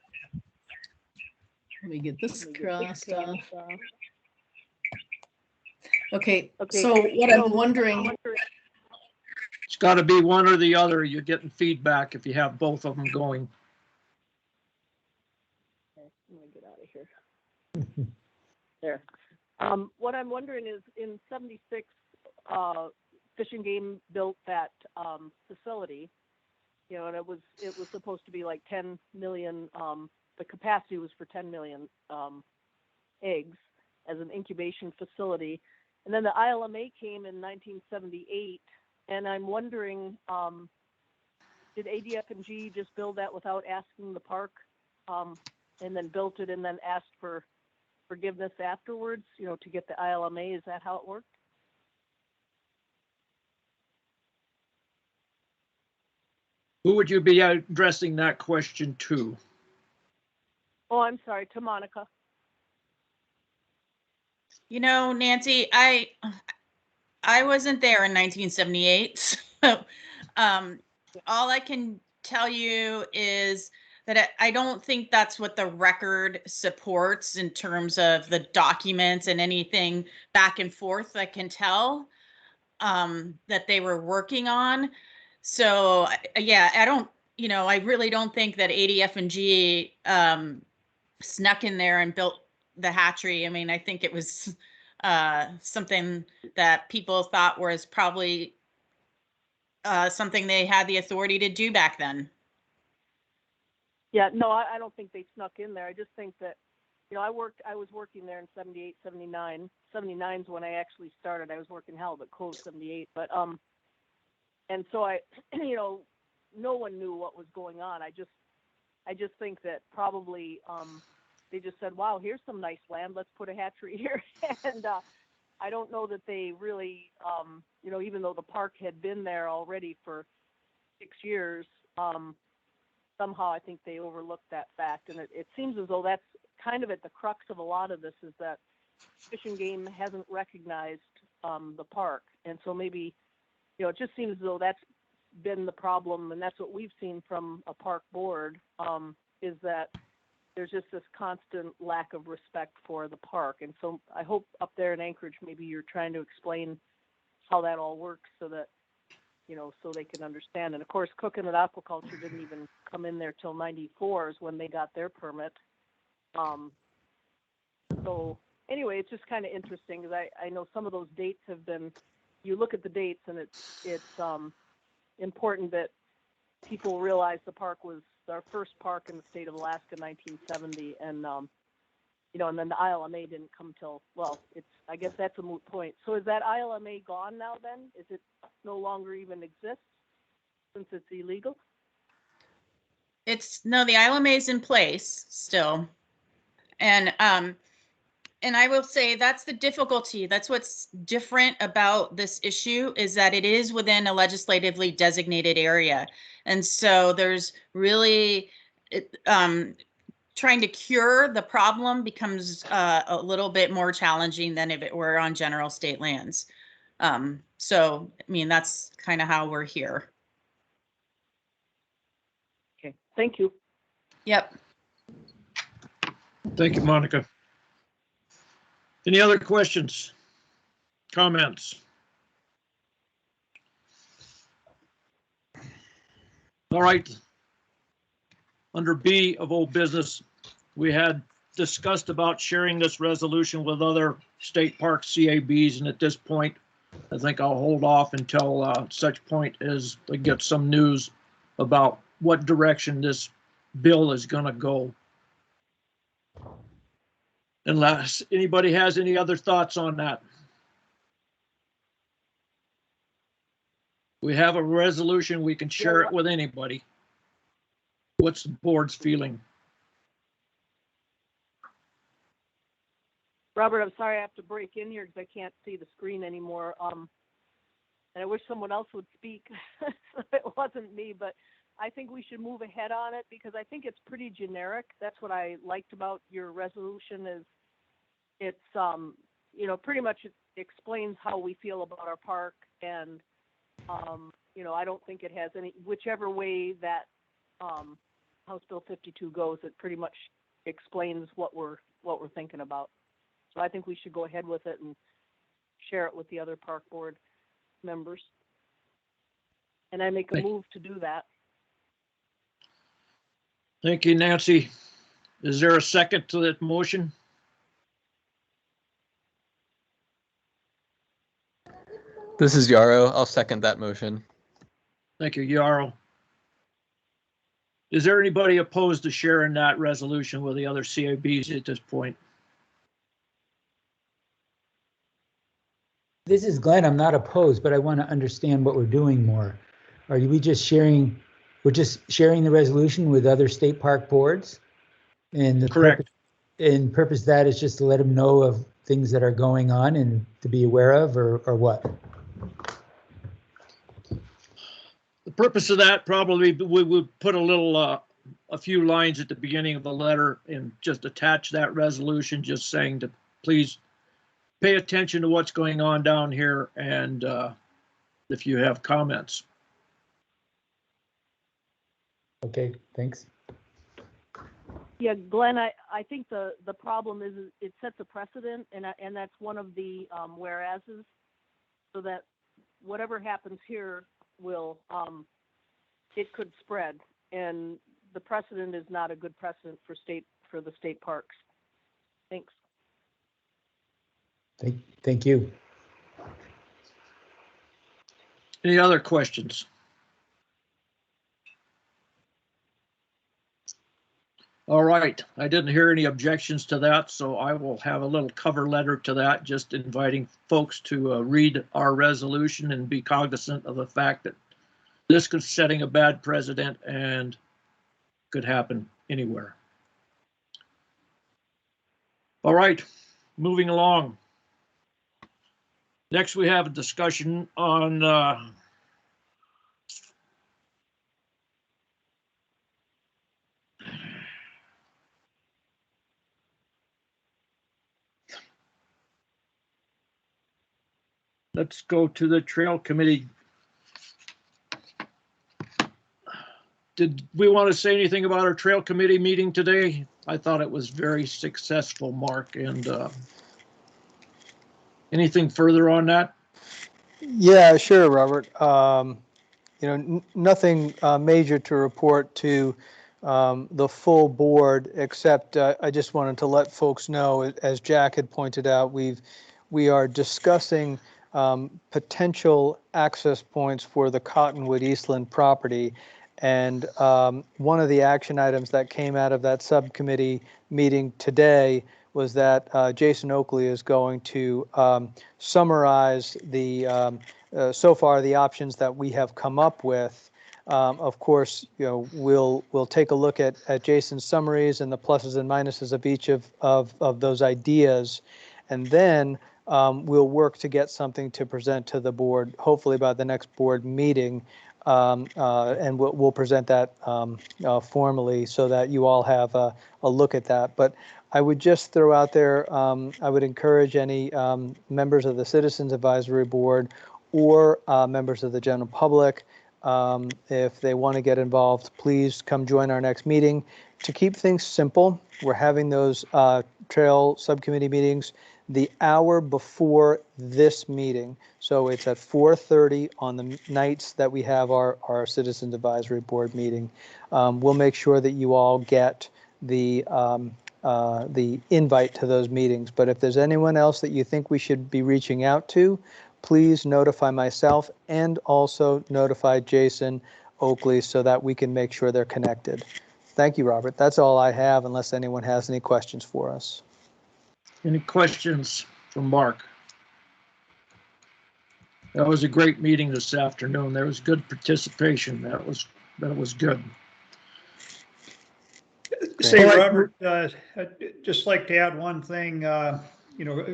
Let me get this crossed off. Okay, so what I'm wondering... It's got to be one or the other. You're getting feedback if you have both of them going. Okay, I'm gonna get out of here. There. What I'm wondering is, in '76, Fish and Game built that facility. You know, and it was supposed to be like 10 million. The capacity was for 10 million eggs as an incubation facility. And then the ILMA came in 1978, and I'm wondering, did ADF&G just build that without asking the park, and then built it and then asked for forgiveness afterwards, you know, to get the ILMA? Is that how it worked? Who would you be addressing that question to? Oh, I'm sorry, to Monica. You know, Nancy, I wasn't there in 1978. So all I can tell you is that I don't think that's what the record supports in terms of the documents and anything back and forth I can tell that they were working on. So yeah, I really don't think that ADF&G snuck in there and built the hatchery. I mean, I think it was something that people thought was probably something they had the authority to do back then. Yeah, no, I don't think they snuck in there. I just think that, you know, I was working there in 78, 79. 79 is when I actually started. I was working halibut cove 78, but and so you know, no one knew what was going on. I just think that probably they just said, wow, here's some nice land, let's put a hatchery here. And I don't know that they really, you know, even though the park had been there already for 6 years, somehow I think they overlooked that fact. And it seems as though that's kind of at the crux of a lot of this, is that Fish and Game hasn't recognized the park. And so maybe, you know, it just seems as though that's been the problem, and that's what we've seen from a park board, is that there's just this constant lack of respect for the park. And so I hope up there in Anchorage, maybe you're trying to explain how that all works so that, you know, so they can understand. And of course, cooking and aquaculture didn't even come in there till 94 is when they got their permit. So anyway, it's just kind of interesting, because I know some of those dates have been, you look at the dates, and it's important that people realize the park was our first park in the state of Alaska in 1970, and you know, and then the ILMA didn't come till, well, I guess that's a moot point. So is that ILMA gone now then? Is it no longer even exist since it's illegal? No, the ILMA is in place still. And And I will say that's the difficulty. That's what's different about this issue, is that it is within a legislatively designated area. And so there's really, trying to cure the problem becomes a little bit more challenging than if it were on general state lands. So, I mean, that's kind of how we're here. Okay, thank you. Yep. Thank you, Monica. Any other questions, comments? All right. Under B of old business, we had discussed about sharing this resolution with other state park CABs, and at this point, I think I'll hold off until such point as I get some news about what direction this bill is going to go. Unless anybody has any other thoughts on that. We have a resolution, we can share it with anybody. What's the board's feeling? Robert, I'm sorry I have to break in here because I can't see the screen anymore. And I wish someone else would speak. So it wasn't me, but I think we should move ahead on it because I think it's pretty generic. That's what I liked about your resolution is it's, you know, pretty much it explains how we feel about our park. And, you know, I don't think it has any, whichever way that House Bill 52 goes, it pretty much explains what we're thinking about. So I think we should go ahead with it and share it with the other park board members. And I make a move to do that. Thank you, Nancy. Is there a second to that motion? This is Yarrow. I'll second that motion. Thank you, Yarrow. Is there anybody opposed to sharing that resolution with the other CABs at this point? This is Glenn. I'm not opposed, but I want to understand what we're doing more. Are we just sharing? We're just sharing the resolution with other state park boards, and the correct. Purpose of that is just to let them know of things that are going on and to be aware of, or what? The purpose of that probably we would put a few lines at the beginning of the letter and just attach that resolution, just saying to please pay attention to what's going on down here, and if you have comments. Okay, thanks. Yeah, Glenn, I think the problem is it sets a precedent, and that's one of the whereases, so that whatever happens here will it could spread, and the precedent is not a good precedent for the state parks. Thanks. Thank you. Any other questions? All right, I didn't hear any objections to that, so I will have a little cover letter to that, just inviting folks to read our resolution and be cognizant of the fact that this could setting a bad precedent and could happen anywhere. All right, moving along. Next, we have a discussion on let's go to the Trail Committee. Did we want to say anything about our Trail Committee meeting today? I thought it was very successful, Mark, and anything further on that? Yeah, sure, Robert. You know, nothing major to report to the full board, except I just wanted to let folks know, as Jack had pointed out, we are discussing potential access points for the Cottonwood Eastland property. And one of the action items that came out of that subcommittee meeting today was that Jason Oakley is going to summarize the so far the options that we have come up with Of course, we'll take a look at Jason's summaries and the pluses and minuses of each of those ideas, and then we'll work to get something to present to the board, hopefully by the next board meeting, and we'll present that formally so that you all have a look at that. But I would just throw out there, I would encourage any members of the Citizens Advisory Board or members of the general public, if they want to get involved, please come join our next meeting. To keep things simple, we're having those trail subcommittee meetings the hour before this meeting. So it's at 4:30 on the nights that we have our Citizens Advisory Board meeting. We'll make sure that you all get the invite to those meetings. But if there's anyone else that you think we should be reaching out to, please notify myself and also notify Jason Oakley so that we can make sure they're connected. Thank you, Robert. That's all I have, unless anyone has any questions for us. Any questions from Mark? That was a great meeting this afternoon. There was good participation. That was good. Say, Robert, I'd just like to add one thing.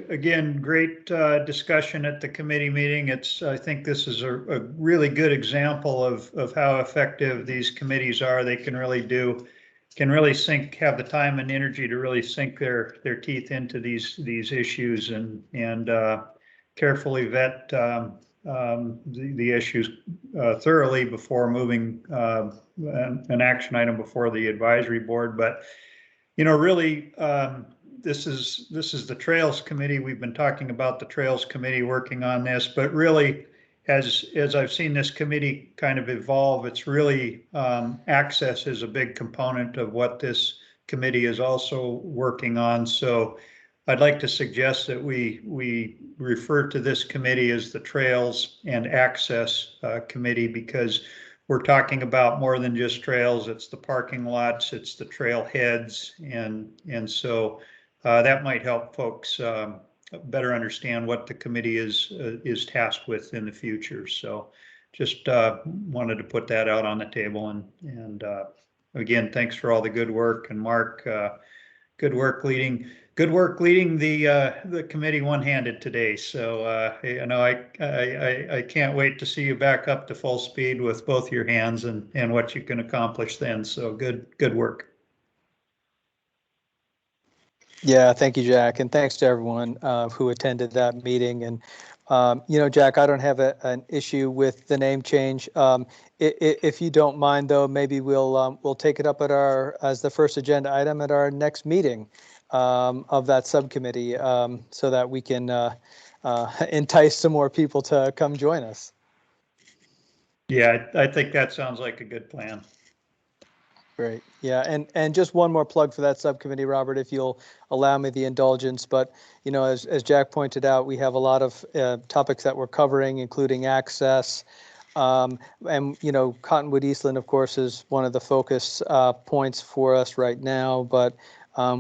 Again, great discussion at the committee meeting. I think this is a really good example of how effective these committees are. They can really have the time and energy to really sink their teeth into these issues and carefully vet the issues thoroughly before moving an action item before the advisory board. But really, this is the Trails Committee. We've been talking about the Trails Committee working on this, but really, as I've seen this committee kind of evolve, it's really access is a big component of what this committee is also working on. So I'd like to suggest that we refer to this committee as the Trails and Access Committee, because we're talking about more than just trails. It's the parking lots, it's the trailheads, and so that might help folks better understand what the committee is tasked with in the future. So just wanted to put that out on the table, and again, thanks for all the good work. And Mark, good work leading the committee one-handed today. So I can't wait to see you back up to full speed with both your hands and what you can accomplish then. So good work. Yeah, thank you, Jack, and thanks to everyone who attended that meeting. And Jack, I don't have an issue with the name change. If you don't mind, though, maybe we'll take it up as the first agenda item at our next meeting of that subcommittee, so that we can entice some more people to come join us. Yeah, I think that sounds like a good plan. Great. Yeah, and just one more plug for that subcommittee, Robert, if you'll allow me the indulgence. But as Jack pointed out, we have a lot of topics that we're covering, including access. And Cottonwood Eastland, of course, is one of the focus points for us right now. But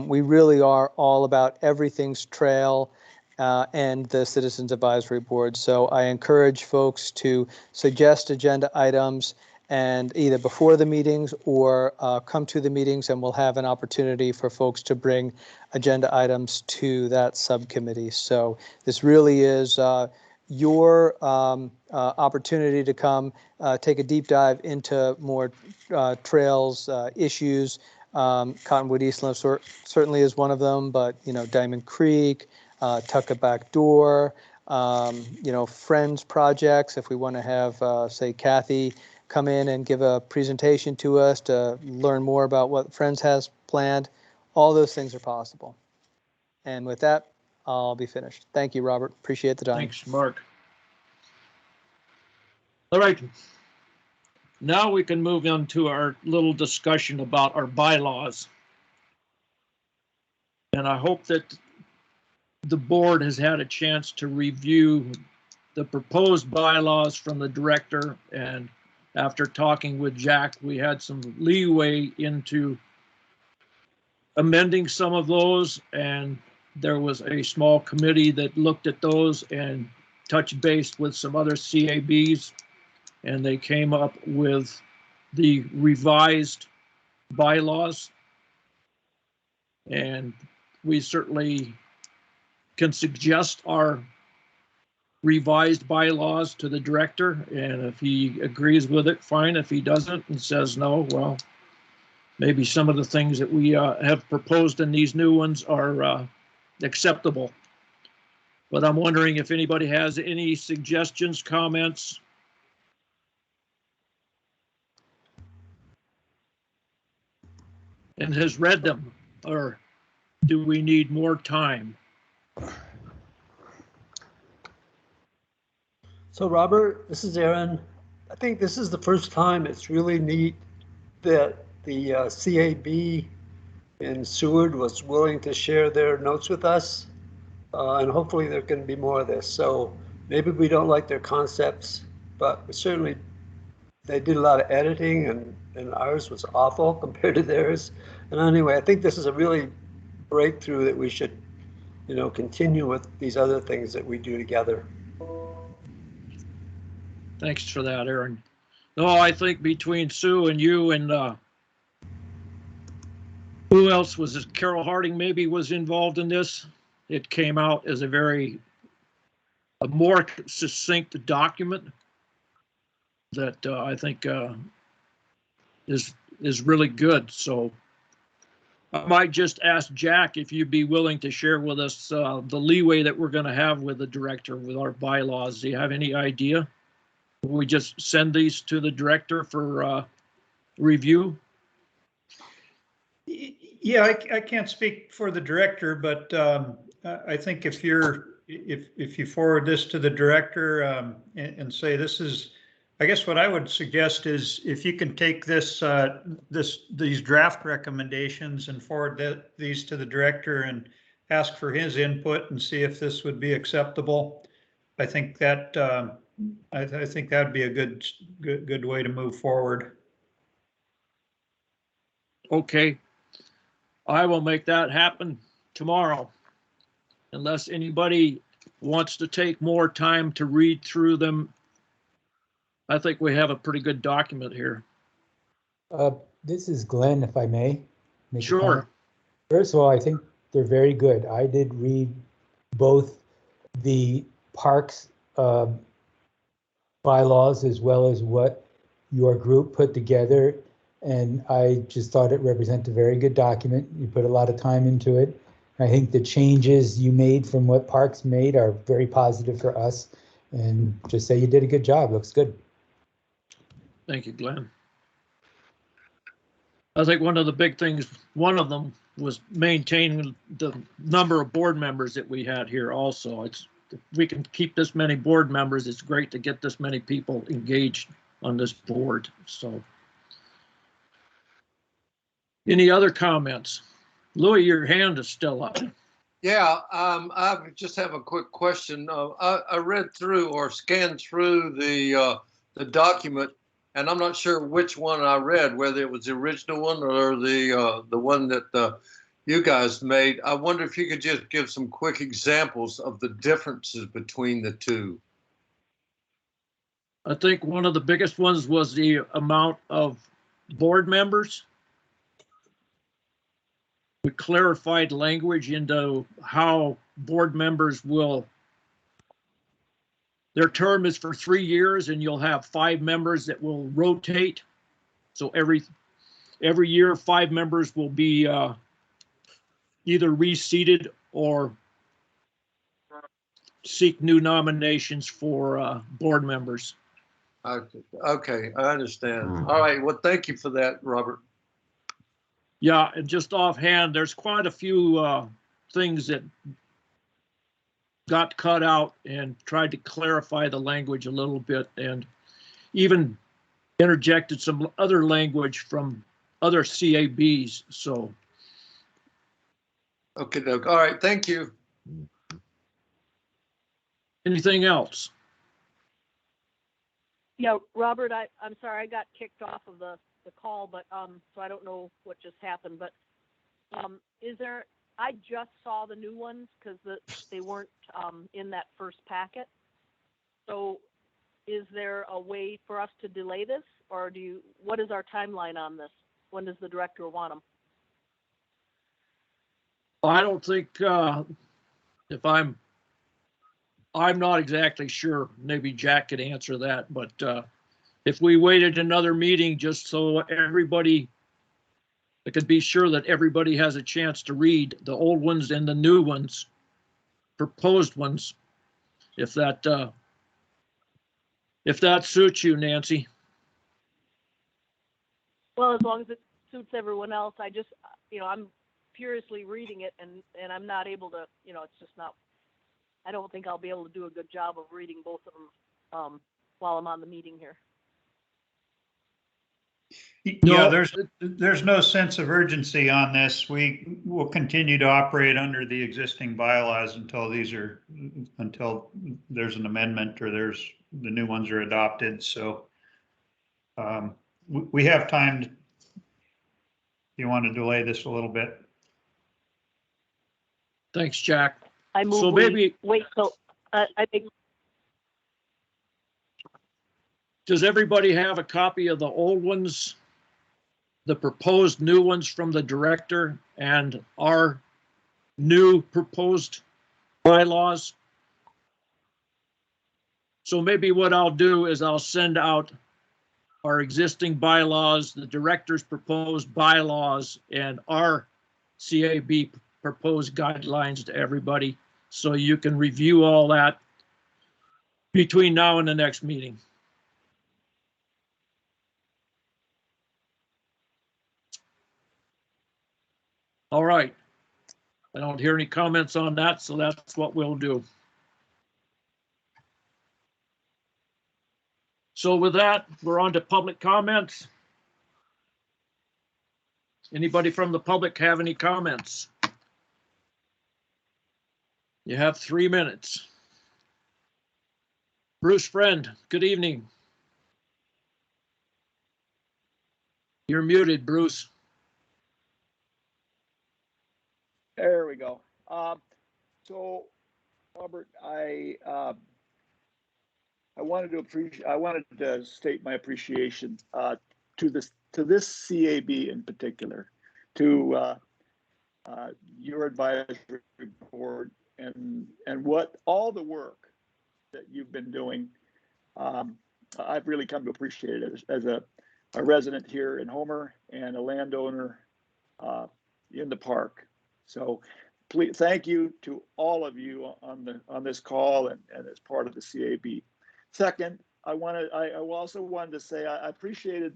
we really are all about everything's trail and the Citizens Advisory Board. So I encourage folks to suggest agenda items, and either before the meetings or come to the meetings, and we'll have an opportunity for folks to bring agenda items to that subcommittee. So this really is your opportunity to come take a deep dive into more trails issues. Cottonwood Eastland certainly is one of them, but Diamond Creek, Tucket Back Door, Friends projects. If we want to have, say, Kathy come in and give a presentation to us to learn more about what Friends has planned, all those things are possible. And with that, I'll be finished. Thank you, Robert. Appreciate the time. Thanks, Mark. All right. Now we can move into our little discussion about our bylaws. And I hope that the board has had a chance to review the proposed bylaws from the director, and after talking with Jack, we had some leeway into amending some of those, and there was a small committee that looked at those and touched base with some other CABs, and they came up with the revised bylaws. And we certainly can suggest our revised bylaws to the director. And if he agrees with it, fine. If he doesn't and says no, well, maybe some of the things that we have proposed in these new ones are acceptable. But I'm wondering if anybody has any suggestions, comments. And has read them, or do we need more time? So Robert, this is Aaron. I think this is the first time it's really neat that the CAB in Seward was willing to share their notes with us. And hopefully there can be more of this. So maybe we don't like their concepts, but we certainly, they did a lot of editing and ours was awful compared to theirs. And anyway, I think this is a really breakthrough that we should, continue with these other things that we do together. Thanks for that, Aaron. No, I think between Sue and you and who else was this? Carol Harding maybe was involved in this. It came out as a more succinct document that I think is really good. So I might just ask Jack if you'd be willing to share with us the leeway that we're going to have with the director with our bylaws. Do you have any idea? Will we just send these to the director for review? Yeah, I can't speak for the director, but I think if you forward this to the director and say this is, I guess what I would suggest is if you can take these draft recommendations and forward these to the director and ask for his input and see if this would be acceptable. I think that I think that'd be a good way to move forward. Okay. I will make that happen tomorrow. Unless anybody wants to take more time to read through them, I think we have a pretty good document here. This is Glenn, if I may. Make a Sure. comment. First of all, I think they're very good. I did read both the parks bylaws as well as what your group put together. And I just thought it represented a very good document. You put a lot of time into it. I think the changes you made from what Parks made are very positive for us. And just say you did a good job. Looks good. Thank you, Glenn. I think one of the big things, one of them was maintaining the number of board members that we had here also. If we can keep this many board members, it's great to get this many people engaged on this board. So, any other comments? Louis, your hand is still up. Yeah, I just have a quick question. I read through or scanned through the document, and I'm not sure which one I read, whether it was the original one or the one that you guys made. I wonder if you could just give some quick examples of the differences between the two. I think one of the biggest ones was the amount of board members. We clarified language into how board members their term is for 3 years, and you'll have 5 members that will rotate. So every year, 5 members will be either reseated or seek new nominations for board members. Okay, I understand. All right, well, thank you for that, Robert. Yeah, and just offhand, there's quite a few things that got cut out and tried to clarify the language a little bit, and even interjected some other language from other CABs. So, okay, Doug. All right, thank you. Anything else? Yeah, Robert, I'm sorry, I got kicked off of the call, but so I don't know what just happened, but I just saw the new ones because they weren't in that first packet. So is there a way for us to delay this, or what is our timeline on this? When does the director want them? I don't think, if I'm not exactly sure, maybe Jack could answer that, but if we waited another meeting just so everybody, I could be sure that everybody has a chance to read the old ones and the new ones, proposed ones, if that suits you, Nancy. Well, as long as it suits everyone else, I just, I'm furiously reading it and I'm not able to, it's just not, I don't think I'll be able to do a good job of reading both of them while I'm on the meeting here. Yeah, there's no sense of urgency on this. We will continue to operate under the existing bylaws until there's an amendment or the new ones are adopted. So we have time. Do you want to delay this a little bit? Thanks, Jack. I move so maybe wait till I think. Does everybody have a copy of the old ones, the proposed new ones from the director, and our new proposed bylaws? So maybe what I'll do is I'll send out our existing bylaws, the director's proposed bylaws, and our CAB proposed guidelines to everybody, so you can review all that between now and the next meeting. All right. I don't hear any comments on that, so that's what we'll do. So with that, we're on to public comments. Anybody from the public have any comments? You have 3 minutes. Bruce Friend, good evening. You're muted, Bruce. There we go. So, Robert, I wanted to state my appreciation to this CAB in particular, to your advisory board and what all the work that you've been doing. I've really come to appreciate it as a resident here in Homer and a landowner in the park. So please, thank you to all of you on this call and as part of the CAB. Second, I also wanted to say I appreciated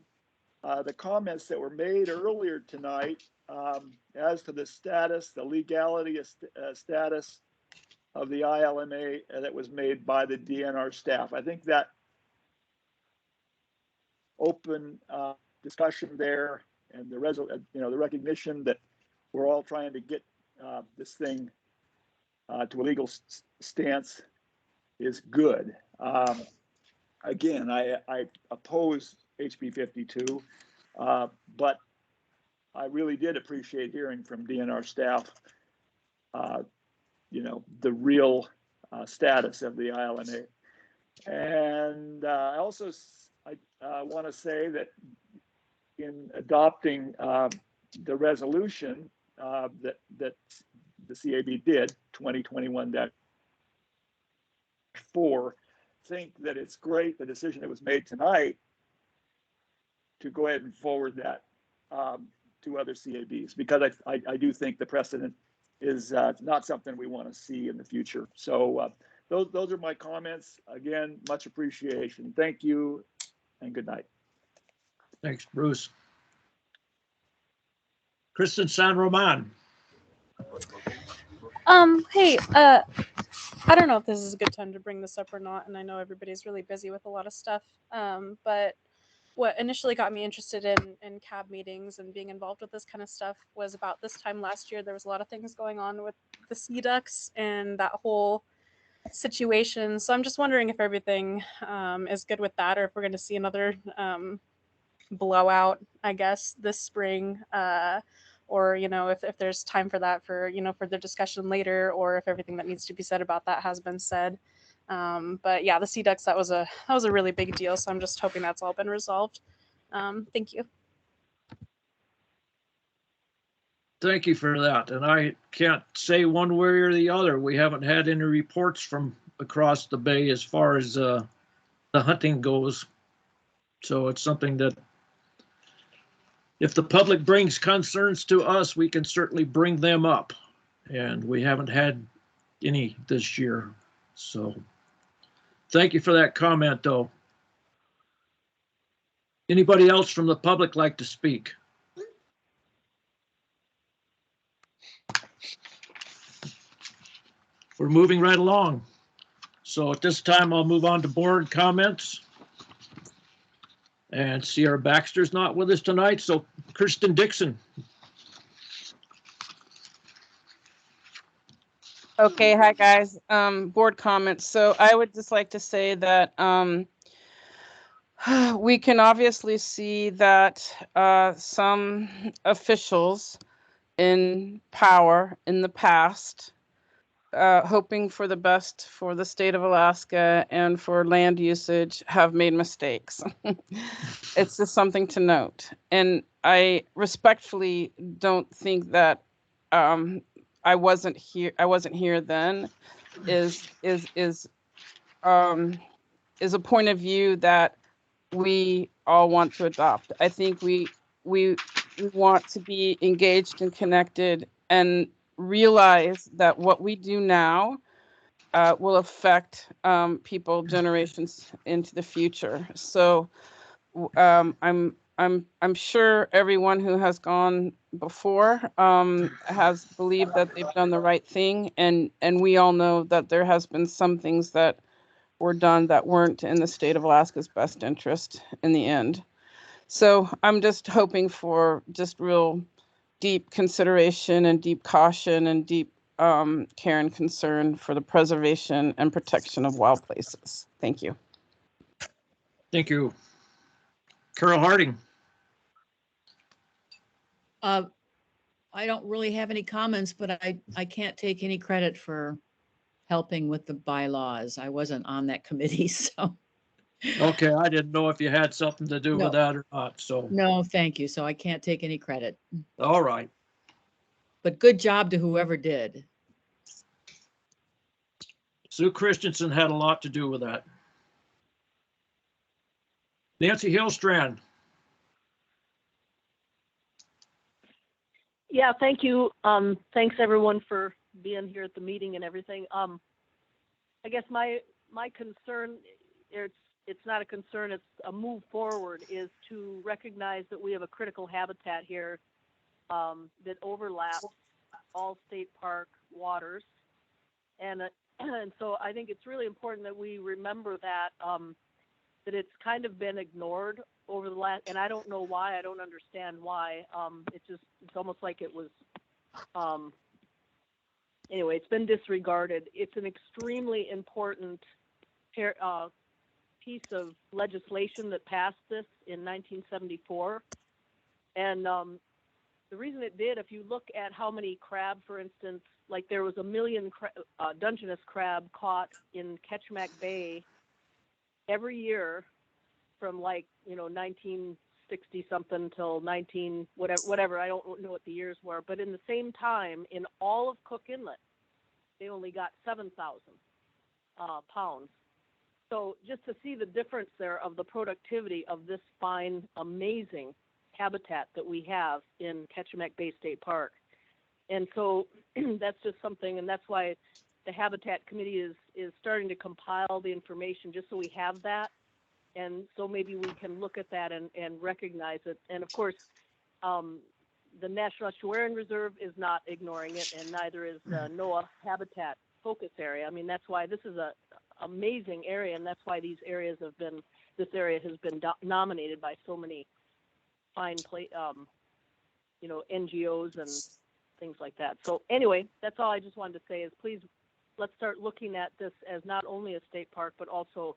the comments that were made earlier tonight as to the status, the legality status of the ILMA that was made by the DNR staff. I think that open discussion there and the recognition that we're all trying to get this thing to a legal stance is good. Again, I oppose HB 52, but I really did appreciate hearing from DNR staff, the real status of the ILMA. And I also want to say that in adopting the resolution that the CAB did, 2021-4, think that it's great, the decision that was made tonight, to go ahead and forward that to other CABs, because I do think the precedent is not something we want to see in the future. So those are my comments. Again, much appreciation. Thank you and good night. Thanks, Bruce. Kristen San Roman. Hey, I don't know if this is a good time to bring this up or not, and I know everybody's really busy with a lot of stuff. But what initially got me interested in CAB meetings and being involved with this kind of stuff was about this time last year. There was a lot of things going on with the sea ducks and that whole situation. So I'm just wondering if everything is good with that, or if we're going to see another blowout, I guess, this spring. Or, if there's time for that for, further discussion later, or if everything that needs to be said about that has been said. But yeah, the sea ducks, that was a really big deal. So I'm just hoping that's all been resolved. Thank you. Thank you for that. And I can't say one way or the other. We haven't had any reports from across the bay as far as the hunting goes. So it's something that if the public brings concerns to us, we can certainly bring them up. And we haven't had any this year. So thank you for that comment, though. Anybody else from the public like to speak? We're moving right along. So at this time, I'll move on to board comments. And Sierra Baxter's not with us tonight, so Kirsten Dixon. Okay, hi guys. Board comments. So I would just like to say that we can obviously see that some officials in power in the past, hoping for the best for the state of Alaska and for land usage, have made mistakes. It's just something to note. And I respectfully don't think that I wasn't here then is a point of view that we all want to adopt. I think we want to be engaged and connected and realize that what we do now will affect people generations into the future. So I'm sure everyone who has gone before has believed that they've done the right thing, and we all know that there has been some things that were done that weren't in the state of Alaska's best interest in the end. So I'm just hoping for just real deep consideration and deep caution and deep care and concern for the preservation and protection of wild places. Thank you. Thank you. Carol Harding. I don't really have any comments, but I can't take any credit for helping with the bylaws. I wasn't on that committee, so. Okay, I didn't know if you had something to do No. with that or not, so. No, thank you. So I can't take any credit. All right. But good job to whoever did. Sue Christensen had a lot to do with that. Nancy Hillstrand. Yeah, thank you. Thanks everyone for being here at the meeting and everything. I guess my concern, it's not a concern, it's a move forward, is to recognize that we have a critical habitat here that overlaps all state park waters. And so I think it's really important that we remember that that it's kind of been ignored over the last, and I don't know why, I don't understand why. It's almost like it was, anyway, it's been disregarded. It's an extremely important piece of legislation that passed this in 1974. And the reason it did, if you look at how many crab, for instance, like there was 1 million Dungeness crab caught in Kachemak Bay every year from 1960 something till whatever, I don't know what the years were, but in the same time in all of Cook Inlet they only got 7,000 pounds. So just to see the difference there of the productivity of this fine, amazing habitat that we have in Kachemak Bay State Park. And so that's just something, and that's why the Habitat Committee is starting to compile the information just so we have that. And so maybe we can look at that and recognize it. And of course, the National Estuarine Reserve is not ignoring it, and neither is the NOAA Habitat Focus Area. I mean, that's why this is a amazing area, and that's why this area has been nominated by so many fine NGOs and things like that. So anyway, that's all I just wanted to say is please let's start looking at this as not only a state park, but also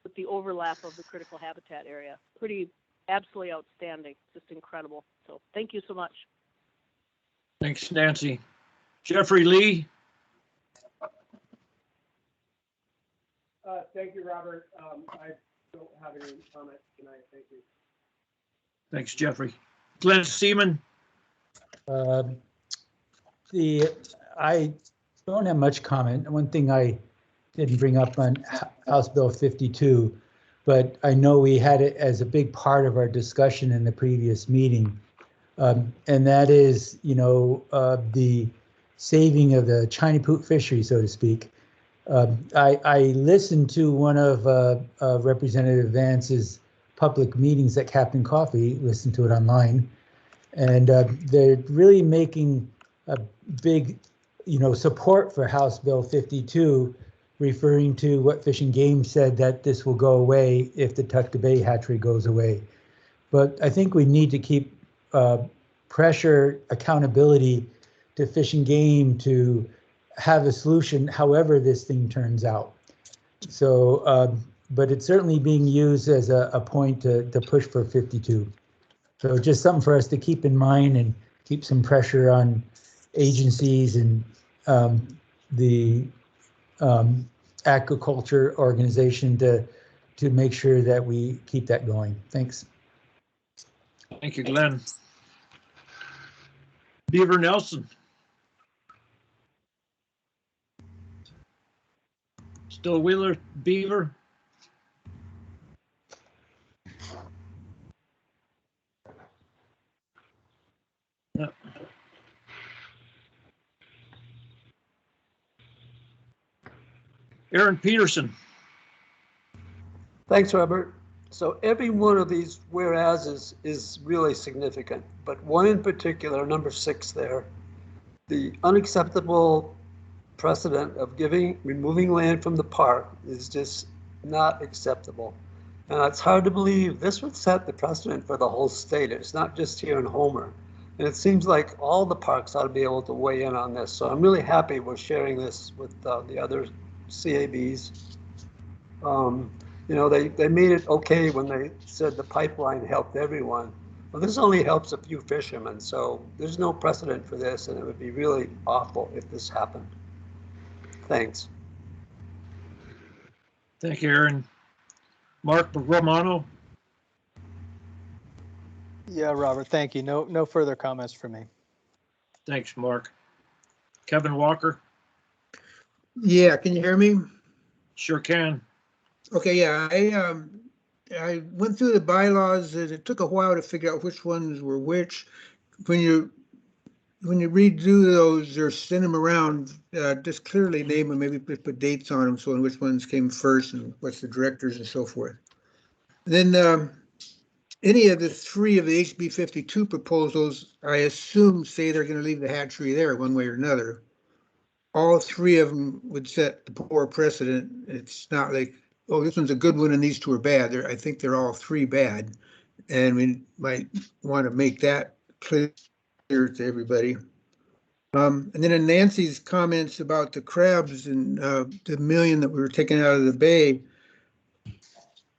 with the overlap of the critical habitat area. Absolutely outstanding, just incredible. So thank you so much. Thanks, Nancy. Jeffrey Lee. Thank you, Robert. I don't have any comments tonight. Thank you. Thanks, Jeffrey. Glenn Seaman. I don't have much comment. One thing I didn't bring up on House Bill 52, but I know we had it as a big part of our discussion in the previous meeting. And that is, the saving of the China Poot fishery, so to speak. I listened to one of Representative Vance's public meetings at Captain Coffee, listened to it online, and they're really making a big, support for House Bill 52, referring to what Fish and Game said, that this will go away if the Tutka Bay hatchery goes away. But I think we need to keep pressure, accountability to Fish and Game to have a solution however this thing turns out. So, but it's certainly being used as a point to push for 52. So just something for us to keep in mind and keep some pressure on agencies and the aquaculture organization to make sure that we keep that going. Thanks. Thank you, Glenn. Beaver Nelson. Still Wheeler, Beaver? No. Aaron Peterson. Thanks, Robert. So every one of these whereases is really significant, but one in particular, number 6 there, the unacceptable precedent of removing land from the park is just not acceptable. And it's hard to believe this would set the precedent for the whole state. It's not just here in Homer. And it seems like all the parks ought to be able to weigh in on this. So I'm really happy we're sharing this with the other CABs. They made it okay when they said the pipeline helped everyone. Well, this only helps a few fishermen, so there's no precedent for this, and it would be really awful if this happened. Thanks. Thank you, Aaron. Mark Romano. Yeah, Robert, thank you. No further comments from me. Thanks, Mark. Kevin Walker. Yeah, can you hear me? Sure can. Okay, yeah, I went through the bylaws and it took a while to figure out which ones were which. When you redo those or send them around, just clearly name them, maybe put dates on them, so on which ones came first and what's the directors and so forth. And then any of the 3 of the HB 52 proposals, I assume say they're going to leave the hatchery there one way or another. All 3 of them would set the poor precedent. It's not like, oh, this one's a good one and these 2 are bad. I think they're all 3 bad. And we might want to make that clear to everybody. And then in Nancy's comments about the crabs and the million that we were taking out of the bay,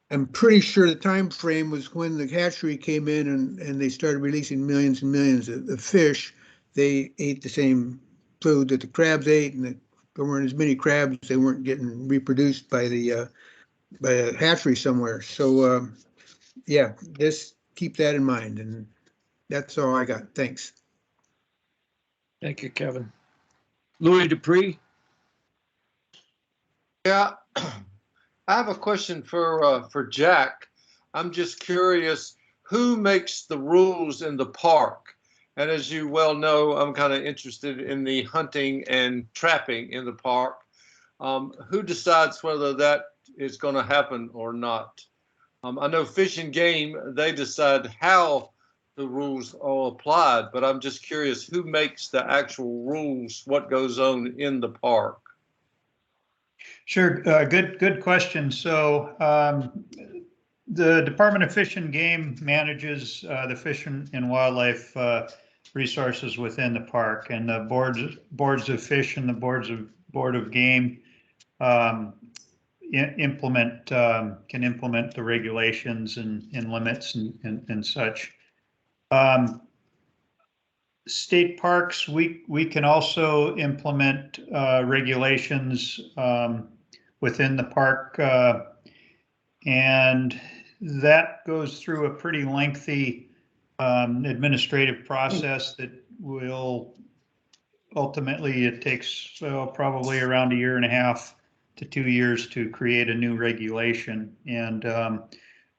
I'm pretty sure the time frame was when the hatchery came in and they started releasing millions and millions of fish. They ate the same food that the crabs ate, and there weren't as many crabs. They weren't getting reproduced by a hatchery somewhere. So yeah, just keep that in mind. And that's all I got. Thanks. Thank you, Kevin. Louis Dupree. Yeah, I have a question for Jack. I'm just curious, who makes the rules in the park? And as you well know, I'm kind of interested in the hunting and trapping in the park. Who decides whether that is going to happen or not? I know Fish and Game, they decide how the rules are applied, but I'm just curious, who makes the actual rules, what goes on in the park? Sure, good question. So the Department of Fish and Game manages the fish and wildlife resources within the park, and the boards of fish and the board of game can implement the regulations and limits and such. State parks, we can also implement regulations within the park. And that goes through a pretty lengthy administrative process that will ultimately, it takes probably around 1.5 to 2 years to create a new regulation. And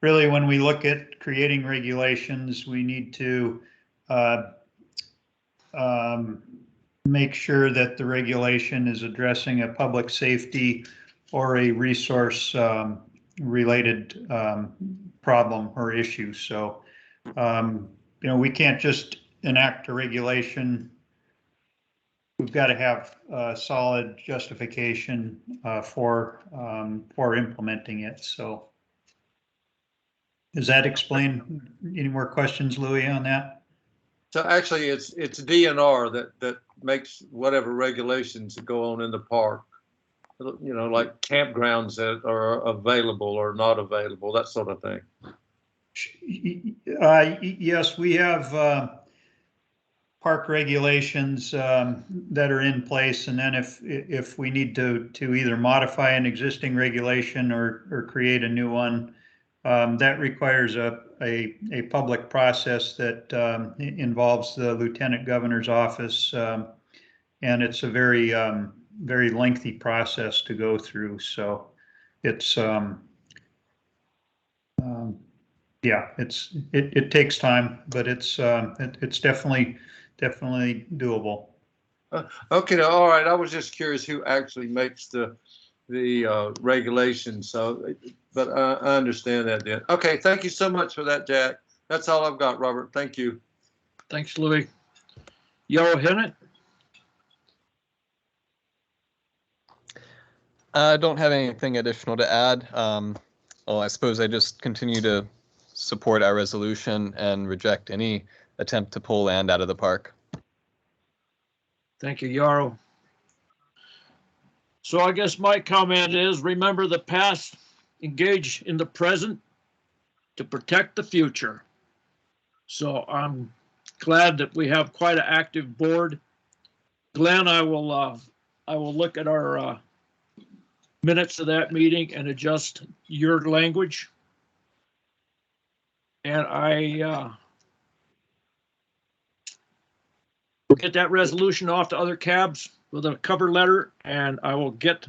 really, when we look at creating regulations, we need to make sure that the regulation is addressing a public safety or a resource related problem or issue. So, we can't just enact a regulation. We've got to have solid justification for implementing it. So, does that explain? Any more questions, Louis, on that? So actually, it's DNR that makes whatever regulations that go on in the park. Like campgrounds that are available or not available, that sort of thing. Yes, we have park regulations that are in place, and then if we need to either modify an existing regulation or create a new one, that requires a public process that involves the Lieutenant Governor's office, and it's a very lengthy process to go through. So it's yeah, it takes time, but it's definitely doable. Okay, all right. I was just curious who actually makes the regulations. So, but I understand that then. Okay, thank you so much for that, Jack. That's all I've got, Robert. Thank you. Thanks, Louis. Hennett? I don't have anything additional to add. Well, I suppose I just continue to support our resolution and reject any attempt to pull land out of the park. Thank you, Yarrow. So I guess my comment is, remember the past, engage in the present to protect the future. So I'm glad that we have quite an active board. Glenn, I will look at our minutes of that meeting and adjust your language. And I will get that resolution off to other cabs with a cover letter, and I will get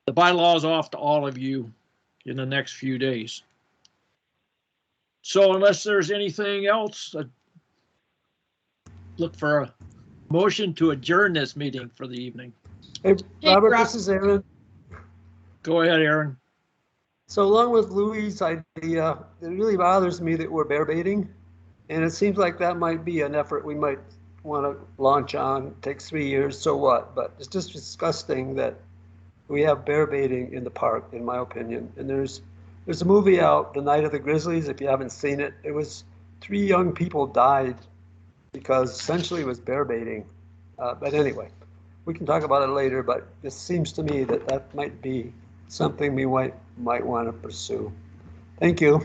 the bylaws off to all of you in the next few days. So unless there's anything else, look for a motion to adjourn this meeting for the evening. Hey, Robert, this is Aaron. Go ahead, Aaron. So along with Louis' idea, it really bothers me that we're bear baiting. And it seems like that might be an effort we might want to launch on. It takes 3 years, so what? But it's just disgusting that we have bear baiting in the park, in my opinion. And there's a movie out, The Night of the Grizzlies, if you haven't seen it. It was 3 young people died because essentially it was bear baiting. But anyway, we can talk about it later, but it seems to me that that might be something we might want to pursue. Thank you.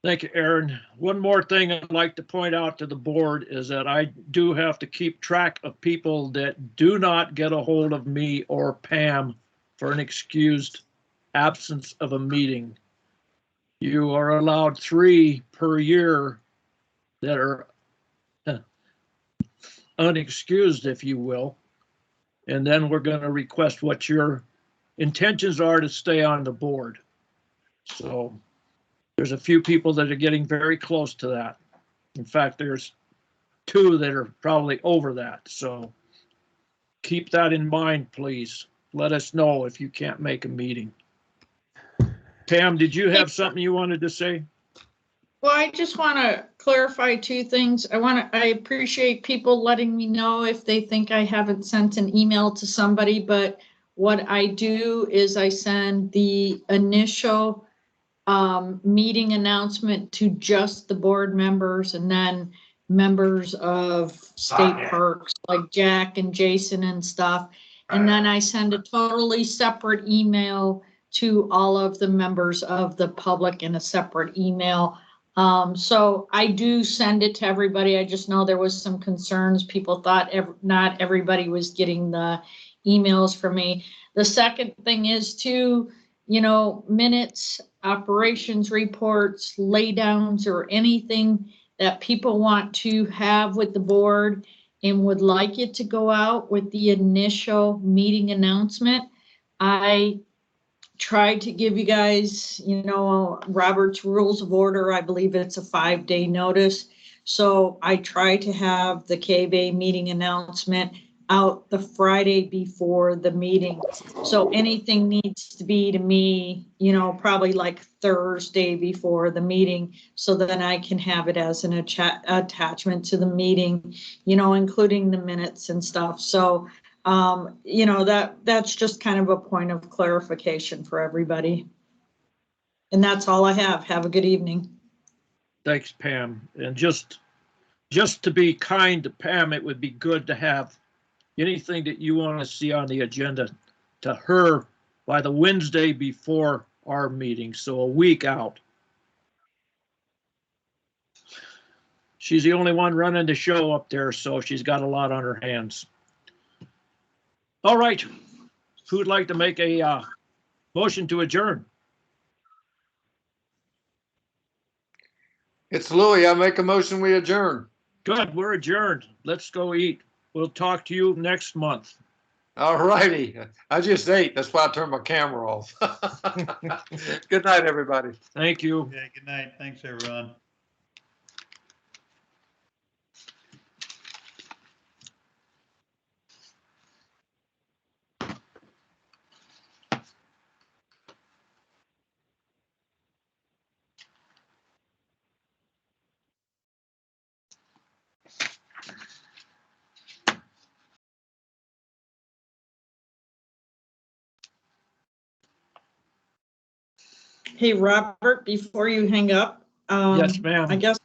Thank you, Aaron. One more thing I'd like to point out to the board is that I do have to keep track of people that do not get a hold of me or Pam for an excused absence of a meeting. You are allowed 3 per year that are unexcused, if you will. And then we're going to request what your intentions are to stay on the board. So there's a few people that are getting very close to that. In fact, there's 2 that are probably over that. So keep that in mind, please. Let us know if you can't make a meeting. Pam, did you have something you wanted to say? Well, I just want to clarify 2 things. I appreciate people letting me know if they think I haven't sent an email to somebody, but what I do is I send the initial meeting announcement to just the board members, and then members of state parks like Jack and Jason and stuff. And then I send a totally separate email to all of the members of the public in a separate email. So I do send it to everybody. I just know there was some concerns. People thought not everybody was getting the emails from me. The second thing is to, minutes, operations reports, laydowns, or anything that people want to have with the board and would like it to go out with the initial meeting announcement. I tried to give you guys, Robert's Rules of Order. I believe it's a 5-day notice. So I try to have the KBA meeting announcement out the Friday before the meeting. So anything needs to be to me, probably like Thursday before the meeting, so then I can have it as an attachment to the meeting, including the minutes and stuff. So, that's just kind of a point of clarification for everybody. And that's all I have. Have a good evening. Thanks, Pam. And just to be kind to Pam, it would be good to have anything that you want to see on the agenda to her by the Wednesday before our meeting, so a week out. She's the only one running the show up there, so she's got a lot on her hands. All right, who would like to make a motion to adjourn? It's Louis. I make a motion, we adjourn. Good, we're adjourned. Let's go eat. We'll talk to you next month. All righty. I just ate. That's why I turned my camera off. Good night, everybody. Thank you. Yeah, good night. Thanks, everyone. Hey, Robert, before you hang up, Yes, ma'am. I guess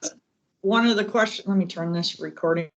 one of the questions, let me turn this recording